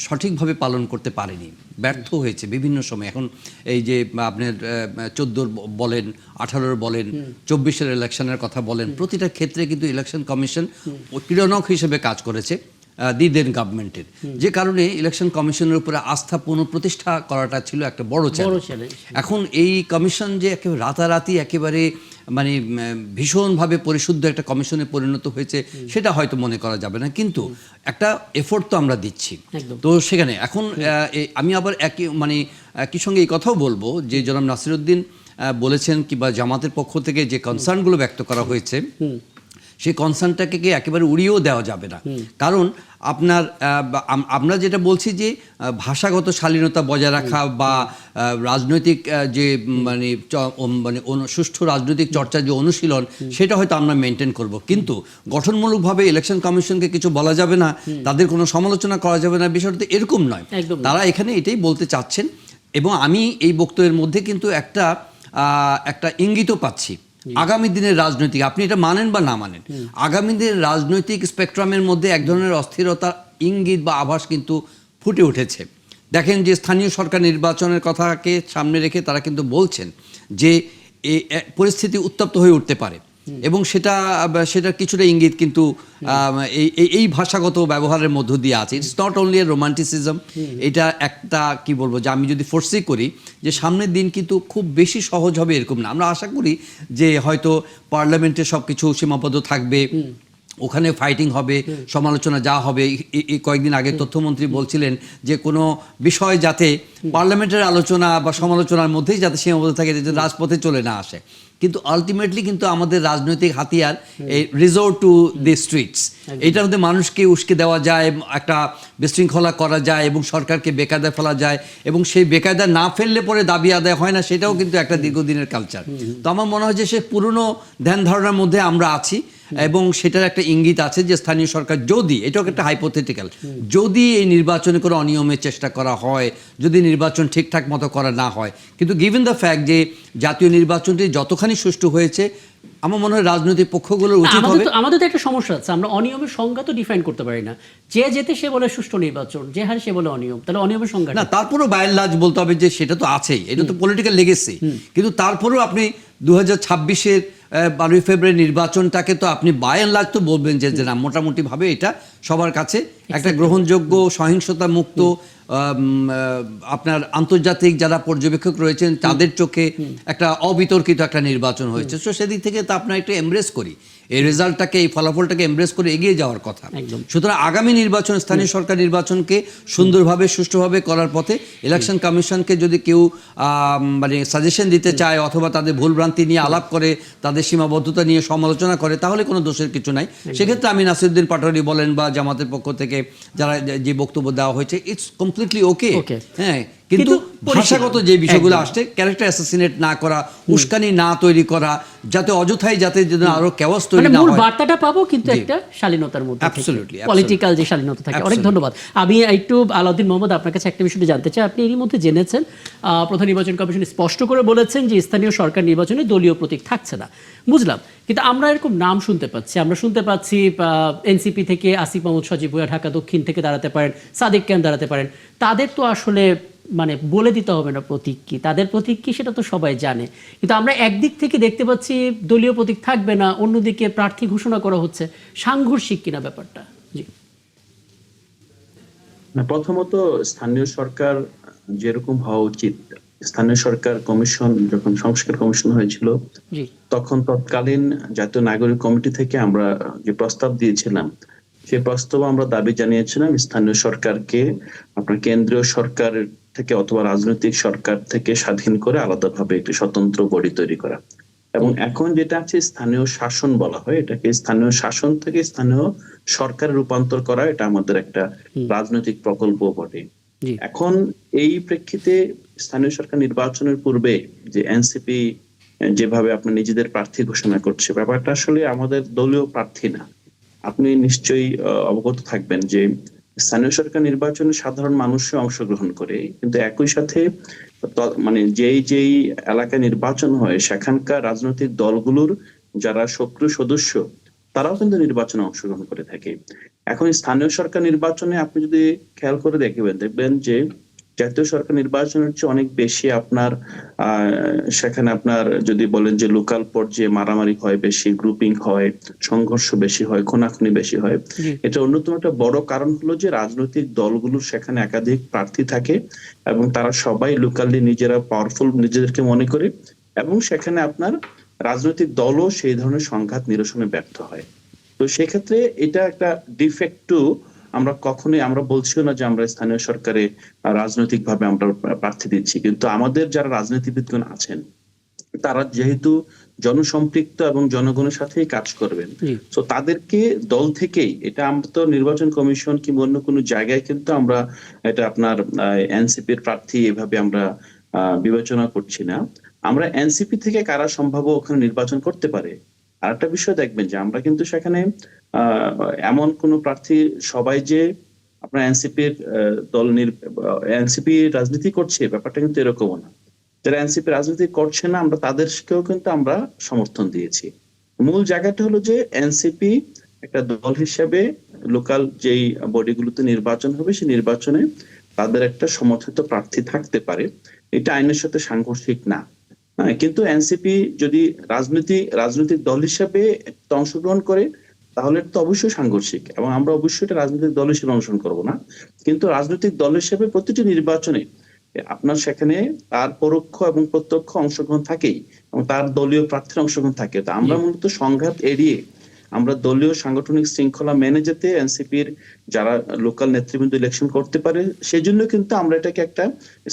সঠিকভাবে পালন করতে পারেনি, ব্যর্থ হয়েছে বিভিন্ন সময়। এখন এই যে আপনার 14 বলেন, 18 বলেন, 24-এর ইলেকশনের কথা বলেন, প্রতিটা ক্ষেত্রে কিন্তু ইলেকশন কমিশন ক্রীড়নক হিসেবে কাজ করেছে দি দেন গভর্নমেন্টের, যে কারণে ইলেকশন কমিশনের উপরে আস্থা পুনঃপ্রতিষ্ঠা করাটা ছিল একটা বড় চ্যালেঞ্জ। এখন এই কমিশন যে একেবারে রাতারাতি একেবারে মানে ভীষণভাবে পরিশুদ্ধ একটা কমিশনে পরিণত হয়েছে সেটা হয়তো মনে করা যাবে না, কিন্তু একটা এফোর্ট তো আমরা দিচ্ছি। তো সেখানে এখন আমি আবার একই সঙ্গে এই কথাও বলবো যে জনাব নাসিরউদ্দিন বলেছেন, কিংবা জামাতের পক্ষ থেকে যে কনসার্নগুলো ব্যক্ত করা হয়েছে, সেই কনসার্নটাকে একেবারে উড়িয়েও দেওয়া যাবে না। কারণ আমরা যেটা বলছি যে ভাষাগত শালীনতা বজায় রাখা বা রাজনৈতিক যে মানে সুষ্ঠু রাজনৈতিক চর্চার যে অনুশীলন, সেটা হয়তো আমরা মেনটেন করব, কিন্তু গঠনমূলকভাবে ইলেকশন কমিশনকে কিছু বলা যাবে না, তাদের কোনো সমালোচনা করা যাবে না, বিষয়টা এরকম নয়। তারা এখানে এটাই বলতে চাচ্ছেন, এবং আমি এই বক্তব্যের মধ্যে কিন্তু একটা ইঙ্গিতও পাচ্ছি আগামী দিনের রাজনৈতিক, আপনি এটা মানেন বা না মানেন, আগামী দিনের রাজনৈতিক স্পেকট্রামের মধ্যে এক ধরনের অস্থিরতার ইঙ্গিত বা আভাস কিন্তু ফুটে উঠেছে। দেখেন যে স্থানীয় সরকার নির্বাচনের কথাকে সামনে রেখে তারা কিন্তু বলছেন যে এই পরিস্থিতি উত্তপ্ত হয়ে উঠতে পারে, এবং সেটা কিছুটা ইঙ্গিত কিন্তু এই ভাষাগত ব্যবহারের মধ্য দিয়ে আছে। It's not only a romanticism, এটা একটা কি বলবো, যে আমি যদি ফোর্সি করি যে সামনের দিন কিন্তু খুব বেশি সহজ হবে এরকম না। আমরা আশা করি যে হয়তো পার্লামেন্টে সব কিছু সীমাবদ্ধ থাকবে, ওখানে ফাইটিং হবে, সমালোচনা যা হবে। এই কয়েকদিন আগে তথ্যমন্ত্রী বলছিলেন যে কোনো বিষয় যাতে পার্লামেন্টের আলোচনা বা সমালোচনার মধ্যেই যাতে সীমাবদ্ধ থাকে, যাতে রাজপথে চলে না আসে। কিন্তু আলটিমেটলি কিন্তু আমাদের রাজনৈতিক হাতিয়ার এই রিজোর্ট টু দি স্ট্রিটস, এইটার মধ্যে মানুষকে উস্কে দেওয়া যায়, একটা বিশৃঙ্খলা করা যায়, এবং সরকারকে বেকায়দায় ফেলা যায়, এবং সেই বেকায়দা না ফেললে পরে দাবি আদায় হয় না, সেটাও কিন্তু একটা দীর্ঘদিনের কালচার। তো আমার মনে হয় যে সে পুরনো ধ্যান ধারণার মধ্যে আমরা আছি, এবং সেটার একটা ইঙ্গিত আছে যে স্থানীয় সরকার যদি, এটাও একটা হাইপোথেটিক্যাল, যদি এই নির্বাচনে কোনো অনিয়মের চেষ্টা করা হয়, যদি নির্বাচন ঠিকঠাক মতো করা না হয়, কিন্তু গিভেন দ্য ফ্যাক্ট যে জাতীয় নির্বাচনটি যতখানি সুষ্ঠু হয়েছে, আমার মনে হয় রাজনৈতিক পক্ষগুলোর উচিত হবে। আমাদের তো একটা সমস্যা আছে, আমরা অনিয়মের সংজ্ঞা তো ডিফাইন করতে পারি না। যে যেতে সে বলে সুষ্ঠু নির্বাচন, যে হারে সে বলে অনিয়ম, তাহলে অনিয়মের সংজ্ঞা না, তারপরেও বাই এন্ড লার্জ বলতে হবে যে সেটা তো আছেই, এটা তো পলিটিক্যাল লেগেসি। কিন্তু তারপরেও আপনি 2026-এর 12 ফেব্রুয়ারি নির্বাচনটাকে তো আপনি বাই এন্ড লার্জ তো বলবেন যে না, মোটামুটি ভাবে এটা সবার কাছে একটা গ্রহণযোগ্য, সহিংসতা মুক্ত, আপনার আন্তর্জাতিক যারা পর্যবেক্ষক রয়েছেন তাদের চোখে একটা অবিতর্কিত একটা নির্বাচন হয়েছে। তো সেদিক থেকে তো আপনার একটু এমব্রেস করি, এই রেজাল্টটাকে, এই ফলাফলটাকে এমব্রেস করে এগিয়ে যাওয়ার কথা। সুতরাং আগামী নির্বাচন, স্থানীয় সরকার নির্বাচনকে সুন্দরভাবে, সুষ্ঠুভাবে করার পথে ইলেকশন কমিশনকে যদি কেউ মানে সাজেশন দিতে চায় অথবা তাদের ভুলভ্রান্তি নিয়ে আলাপ করে, তাদের সীমাবদ্ধতা নিয়ে সমালোচনা করে, তাহলে কোনো দোষের কিছু নাই। সেক্ষেত্রে আমি নাসিরউদ্দিন পাটোয়ারি বলেন বা জামাতের পক্ষ থেকে যারা যে বক্তব্য দেওয়া হয়েছে, ইটস কমপ্লিটলি ওকে। হ্যাঁ, কিন্তু ভাষাগত যে বিষয়গুলো আসছে, ক্যারেক্টার অ্যাসাসিনেট না করা, উস্কানি না তৈরি করা, যাতে অযথাই যাতে আরো কেওয়াস তৈরি না হয়, বার্তাটা পাবো কিন্তু একটা শালীনতার মধ্যে, অ্যাবসলিউটলি পলিটিক্যাল যে শালীনতা থাকে। অনেক ধন্যবাদ। আমি একটু আলাউদ্দিন মোহাম্মদ আপনার কাছে একটা বিষয় জানতে চাই। আপনি এরই মধ্যে জেনেছেন প্রধান নির্বাচন কমিশন স্পষ্ট করে বলেছেন যে স্থানীয় সরকার নির্বাচনে দলীয় প্রতীক থাকছে না। বুঝলাম, কিন্তু আমরা এরকম নাম শুনতে পাচ্ছি। আমরা শুনতে পাচ্ছি এনসিপি থেকে আসিফ মাহমুদ সজীব ভুঁইয়া ঢাকা দক্ষিণ থেকে দাঁড়াতে পারেন, সাদিক ক্যাম দাঁড়াতে পারেন। তাদের তো আসলে মানে বলে দিতে হবে না প্রতীক কি, তাদের প্রতীক কি সেটা তো সবাই জানে। কিন্তু আমরা একদিক থেকে দেখতে পাচ্ছি দলীয় প্রতীক থাকবে না, অন্যদিকে প্রার্থী ঘোষণা করা হচ্ছে। সাংঘর্ষিক কিনা ব্যাপারটা? জি, প্রথমত স্থানীয় সরকার যেরকম হওয়া উচিত, স্থানীয় সরকার কমিশন যখন সংস্কার কমিশন হয়েছিল তখন তৎকালীন জাতীয় নাগরিক কমিটি থেকে আমরা যে প্রস্তাব দিয়েছিলাম, সেই প্রস্তাবে আমরা দাবি জানিয়েছিলাম স্থানীয় সরকারকে আপনার কেন্দ্রীয় সরকার থেকে অথবা রাজনৈতিক সরকার থেকে স্বাধীন করে আলাদাভাবে একটি স্বতন্ত্র বডি তৈরি করা। এবং এখন যেটা আছে স্থানীয় শাসন বলা হয়, এটাকে স্থানীয় শাসন থেকে স্থানীয় সরকারে রূপান্তর করা, এটা আমাদের একটা রাজনৈতিক প্রকল্প বটে। এখন এই প্রেক্ষিতে স্থানীয় সরকার নির্বাচনের পূর্বে যে এনসিপি যেভাবে আপনার নিজেদের প্রার্থী ঘোষণা করছে, ব্যাপারটা আসলে আমাদের দলীয় প্রার্থী না। আপনি নিশ্চয়ই অবগত থাকবেন যে স্থানীয় সরকার নির্বাচনে সাধারণ মানুষও অংশগ্রহণ করে, কিন্তু একই সাথে মানে যেই এলাকায় নির্বাচন হয় সেখানকার রাজনৈতিক দলগুলোর যারা সক্রিয় সদস্য তারাও কিন্তু নির্বাচনে অংশগ্রহণ করে থাকে। এখন স্থানীয় সরকার নির্বাচনে আপনি যদি খেয়াল করে দেখবেন যে জাতীয় সরকার নির্বাচনের চেয়ে অনেক বেশি আপনার সেখানে আপনার যদি বলেন যে লোকাল পর্যায়ে মারামারি হয় বেশি, গ্রুপিং হয়, সংঘর্ষ বেশি হয়, খুনাখুনি বেশি হয়। এটা অন্যতম একটা বড় কারণ হলো যে রাজনৈতিক দলগুলোর সেখানে একাধিক প্রার্থী থাকে এবং তারা সবাই লোকালি নিজেরা পাওয়ারফুল নিজেদেরকে মনে করে, এবং সেখানে আপনার রাজনৈতিক দলও সেই ধরনের সংঘাত নিরসনে ব্যর্থ হয়। তো সেক্ষেত্রে এটা একটা ডিফেক্টও আমরা কখনোই আমরা বলছিও না যে আমরা স্থানীয় সরকারে রাজনৈতিক ভাবে আমরা প্রার্থী দিচ্ছি, কিন্তু আমাদের যারা রাজনীতিবিদগণ আছেন তারা যেহেতু জনসম্পৃক্ত এবং জনগণের সাথেই কাজ করবেন, তো তাদেরকে দল থেকেই, এটা আমরা তো নির্বাচন কমিশন কিংবা অন্য কোনো জায়গায় কিন্তু আমরা এটা আপনার এনসিপির প্রার্থী এভাবে আমরা বিবেচনা করছি না। আমরা এনসিপি থেকে কারা সম্ভাব্য ওখানে নির্বাচন করতে পারে। আর একটা বিষয় দেখবেন যে আমরা কিন্তু সেখানে এমন কোন প্রার্থী সবাই যে আপনার এনসিপির দল এনসিপি রাজনীতি করছে ব্যাপারটা কিন্তু এরকমও না। যারা এনসিপি রাজনীতি করছে না আমরা তাদেরকেও কিন্তু আমরা সমর্থন দিয়েছি। মূল জায়গাটা হলো যে এনসিপি একটা দল হিসেবে লোকাল যেই বডিগুলোতে নির্বাচন হবে সেই নির্বাচনে তাদের একটা সমর্থিত প্রার্থী থাকতে পারে, এটা আইনের সাথে সাংঘর্ষিক না। কিন্তু এনসিপি যদি রাজনৈতিক দল হিসেবে অংশগ্রহণ করে তাহলে তো অবশ্যই সাংঘর্ষিক, এবং আমরা অবশ্যই এটা রাজনৈতিক দল হিসেবে অংশগ্রহণ করবো না। কিন্তু রাজনৈতিক দল হিসেবে প্রতিটি নির্বাচনে আপনার সেখানে তার পরোক্ষ এবং প্রত্যক্ষ অংশগ্রহণ থাকেই, এবং তার দলীয় প্রার্থীর অংশগ্রহণ থাকে। তো আমরা মূলত সংঘাত এড়িয়ে আমরা দলীয় সাংগঠনিক শৃঙ্খলা মেনে যেতে এনসিপির যারা লোকাল নেতৃবৃন্দ ইলেকশন করতে পারে সেই জন্য কিন্তু আমরা এটাকে একটা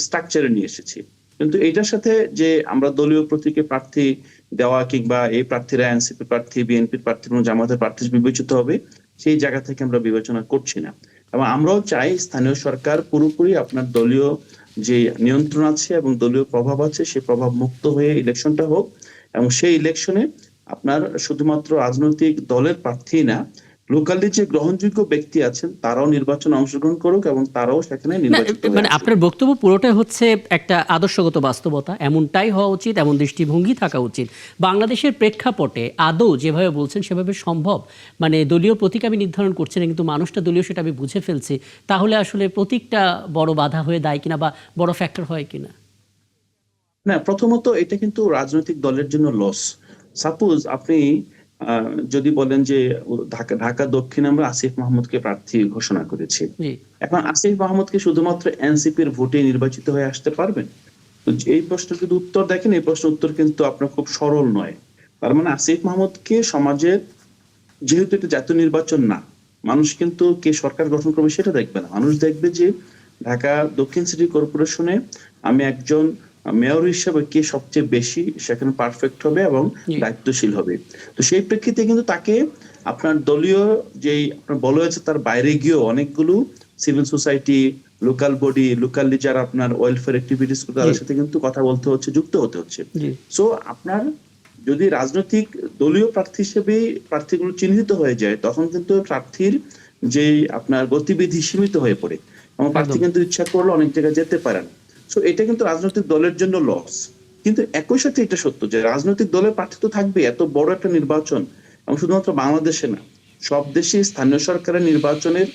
স্ট্রাকচারে নিয়ে এসেছি। কিন্তু এইটার সাথে যে আমরা দলীয় প্রতীকে প্রার্থী দেওয়া কিংবা এই প্রার্থীরা এনসিপি প্রার্থী, বিএনপির প্রার্থী এবং জামাতের প্রার্থী বিবেচিত হবে, সেই জায়গা থেকে আমরা বিবেচনা করছি না। এবং আমরাও চাই স্থানীয় সরকার পুরোপুরি আপনার দলীয় যে নিয়ন্ত্রণ আছে এবং দলীয় প্রভাব আছে সেই প্রভাব মুক্ত হয়ে ইলেকশনটা হোক, এবং সেই ইলেকশনে আপনার শুধুমাত্র রাজনৈতিক দলের প্রার্থী না, লোকালি যে গ্রহণযোগ্য ব্যক্তি আছেন তারাও নির্বাচনে অংশগ্রহণ করুক এবং তারাও সেখানে না, নির্বাচিত হয়ে মানে আসুক। আপনার বক্তব্য পুরোটাই হচ্ছে একটা আদর্শগত বাস্তবতা, এমনটাই হওয়া উচিত, এমন দৃষ্টিভঙ্গি থাকা উচিত। বাংলাদেশের প্রেক্ষাপটে আদৌ যেভাবে বলছেন সেভাবে সম্ভব? মানে দলীয় প্রতীক আমি নির্ধারণ করছি না, কিন্তু মানুষটা দলীয় সেটা আমি বুঝে ফেলছি, তাহলে আসলে প্রতীকটা বড় বাধা হয়ে দায় কিনা বা বড় ফ্যাক্টর হয় কিনা? না, প্রথমত এটা কিন্তু রাজনৈতিক দলের জন্য লস। সাপোজ আপনি যদি বলেন যে ঢাকা ঢাকা দক্ষিণে আমরা আসিফ মাহমুদকে প্রার্থী ঘোষণা করেছি, জি, এখন আসিফ মাহমুদকে শুধুমাত্র এনসিপির ভোটে নির্বাচিত হয়ে আসতে পারবেন? তো এই প্রশ্নের কিন্তু উত্তর দেখেন, এই প্রশ্নের উত্তর কিন্তু আপনার খুব সরল নয়। তার মানে আসিফ মাহমুদকে সমাজের, যেহেতু এটা জাতীয় নির্বাচন না, মানুষ কিন্তু কে সরকার গঠন করবে সেটা দেখবে না। মানুষ দেখবে যে ঢাকা দক্ষিণ সিটি কর্পোরেশনে আমি একজন মেয়র হিসেবে কে সবচেয়ে বেশি সেখানে পারফেক্ট হবে এবং জি। দায়িত্বশীল হবে। তো সেই প্রেক্ষিতে কিন্তু তাকে আপনার দলীয় যেই আপনার বলা হয়েছে তার বাইরে গিয়েও অনেকগুলো civil society, local body, locally যারা আপনার ওয়েলফেয়ার অ্যাক্টিভিটিস করে তাদের জি। সাথে কিন্তু কথা বলতে হচ্ছে, যুক্ত হতে হচ্ছে। জি, সো আপনার যদি রাজনৈতিক দলীয় প্রার্থী হিসেবে প্রার্থীগুলো চিহ্নিত হয়ে যায়, তখন কিন্তু প্রার্থীর যে আপনার গতিবিধি সীমিত হয়ে পড়ে এবং প্রার্থী একদম। কিন্তু ইচ্ছা করলে অনেক জায়গায় যেতে পারেন। সো এটা কিন্তু রাজনৈতিক দলের জন্য লস। কিন্তু একই সাথে এটা সত্য যে রাজনৈতিক দলের প্রার্থী তো থাকবে, এত বড় একটা নির্বাচন, এবং শুধুমাত্র বাংলাদেশে না, সব দেশে স্থানীয় সরকারের নির্বাচনের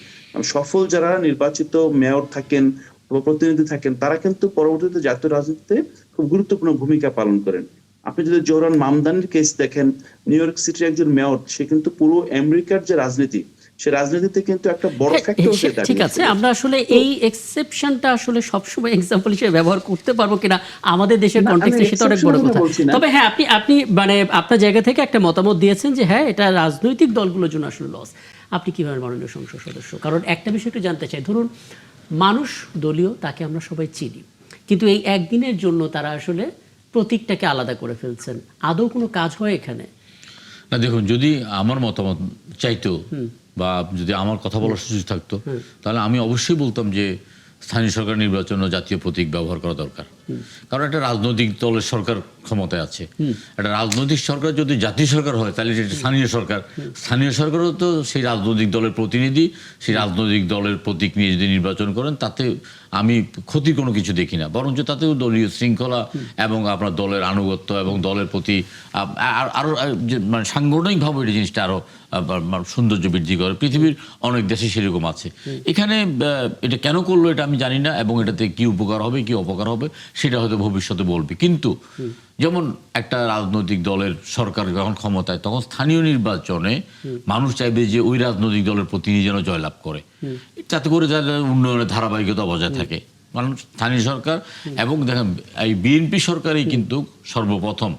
সফল যারা নির্বাচিত মেয়র থাকেন বা প্রতিনিধি থাকেন, তারা কিন্তু পরবর্তীতে জাতীয় রাজনীতিতে খুব গুরুত্বপূর্ণ ভূমিকা পালন করেন। আপনি যদি জোহরান মামদানির কেস দেখেন, নিউ ইয়র্ক সিটির একজন মেয়র, সে কিন্তু পুরো আমেরিকার যে রাজনীতি, সে রাজনীতিতে কিন্তু একটা বড় হ্যাঁ, ফ্যাক্টর হয়ে ঠিক আছে, আমরা আসলে এই এক্সেপশনটা আসলে সবসময় এক্সাম্পল হিসেবে ব্যবহার করতে পারবো কিনা আমাদের দেশের না, আমি কনটেক্সটে সেটা অনেক বড় exception কথা। কথা বলছি না। তবে হ্যাঁ, আপনি আপনি মানে আপনার জায়গা থেকে একটা মতামত দিয়েছেন যে হ্যাঁ, এটা রাজনৈতিক দলগুলোর জন্য আসলে লস। আপনি কিভাবে মাননীয় সংসদ সদস্য? কারণ একটা বিষয় একটু জানতে চাই, ধরুন মানুষ দলীয়, তাকে আমরা সবাই চিনি, কিন্তু এই একদিনের জন্য তারা আসলে প্রতীকটাকে আলাদা করে ফেলছেন। আদৌ কোনো কাজ হয় এখানে? না দেখুন, যদি আমার মতামত চাইতো বা যদি আমার কথা বলার সুযোগ থাকতো, তাহলে আমি অবশ্যই বলতাম যে স্থানীয় সরকার নির্বাচন ও জাতীয় প্রতীক ব্যবহার করা দরকার। কারণ একটা রাজনৈতিক দলের সরকার ক্ষমতায় আছে, একটা রাজনৈতিক সরকার যদি জাতীয় সরকার হয় তাহলে সেটা স্থানীয় সরকার। স্থানীয় সরকারও তো সেই রাজনৈতিক দলের প্রতিনিধি, সেই রাজনৈতিক দলের প্রতীক নিয়ে যদি নির্বাচন করেন, তাতে আমি ক্ষতির কোনো কিছু দেখি না, বরঞ্চ তাতেও দলীয় শৃঙ্খলা এবং আপনার দলের আনুগত্য এবং দলের প্রতি আরও মানে সাংগঠনিকভাবে এই জিনিসটা আরও সৌন্দর্য বৃদ্ধি করে। পৃথিবীর অনেক দেশে সেরকম আছে। এখানে এটা কেন করলো এটা আমি জানি না, এবং এটাতে কি উপকার হবে কি অপকার হবে সেটা হয়তো ভবিষ্যতে বলবে। কিন্তু যেমন একটা রাজনৈতিক দলের সরকার যখন ক্ষমতায়, তখন স্থানীয় নির্বাচনে মানুষ চাইবে যে ওই রাজনৈতিক দলের প্রতিনিধি যেন জয়লাভ করে, যাতে করে তাদের উন্নয়নের ধারাবাহিকতা বজায় থাকে। মানুষ স্থানীয় সরকার, এবং দেখেন এই বিএনপি সরকারই কিন্তু সর্বপ্রথম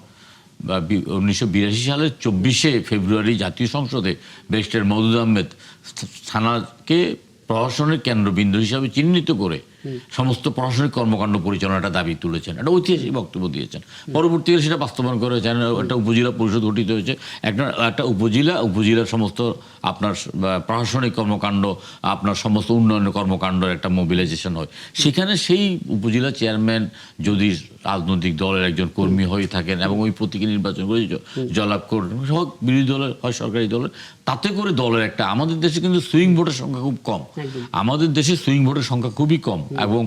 1982 সালের 24শে ফেব্রুয়ারি জাতীয় সংসদে ব্যারিস্টার মওদুদ আহমেদ থানাকে প্রশাসনের কেন্দ্রবিন্দু হিসাবে চিহ্নিত করে সমস্ত প্রশাসনিক কর্মকাণ্ড পরিচালনাটা দাবি তুলেছেন, একটা ঐতিহাসিক বক্তব্য দিয়েছেন। পরবর্তীকালে সেটা বাস্তবায়ন করেছেন, একটা উপজেলা পরিষদ গঠিত হয়েছে, একটা উপজেলার সমস্ত আপনার প্রশাসনিক কর্মকাণ্ড, আপনার সমস্ত উন্নয়নের কর্মকাণ্ডের একটা মোবিলাইজেশন হয়। সেখানে সেই উপজেলা চেয়ারম্যান যদি রাজনৈতিক দলের একজন কর্মী হয়ে থাকেন এবং ওই প্রতীকে নির্বাচন করে জয়লাভ করেন, হোক বিরোধী দলের হয় সরকারি দলের, তাতে করে দলের একটা, আমাদের দেশে কিন্তু সুইং ভোটের সংখ্যা খুব কম, আমাদের দেশে সুইং ভোটের সংখ্যা খুবই কম, এবং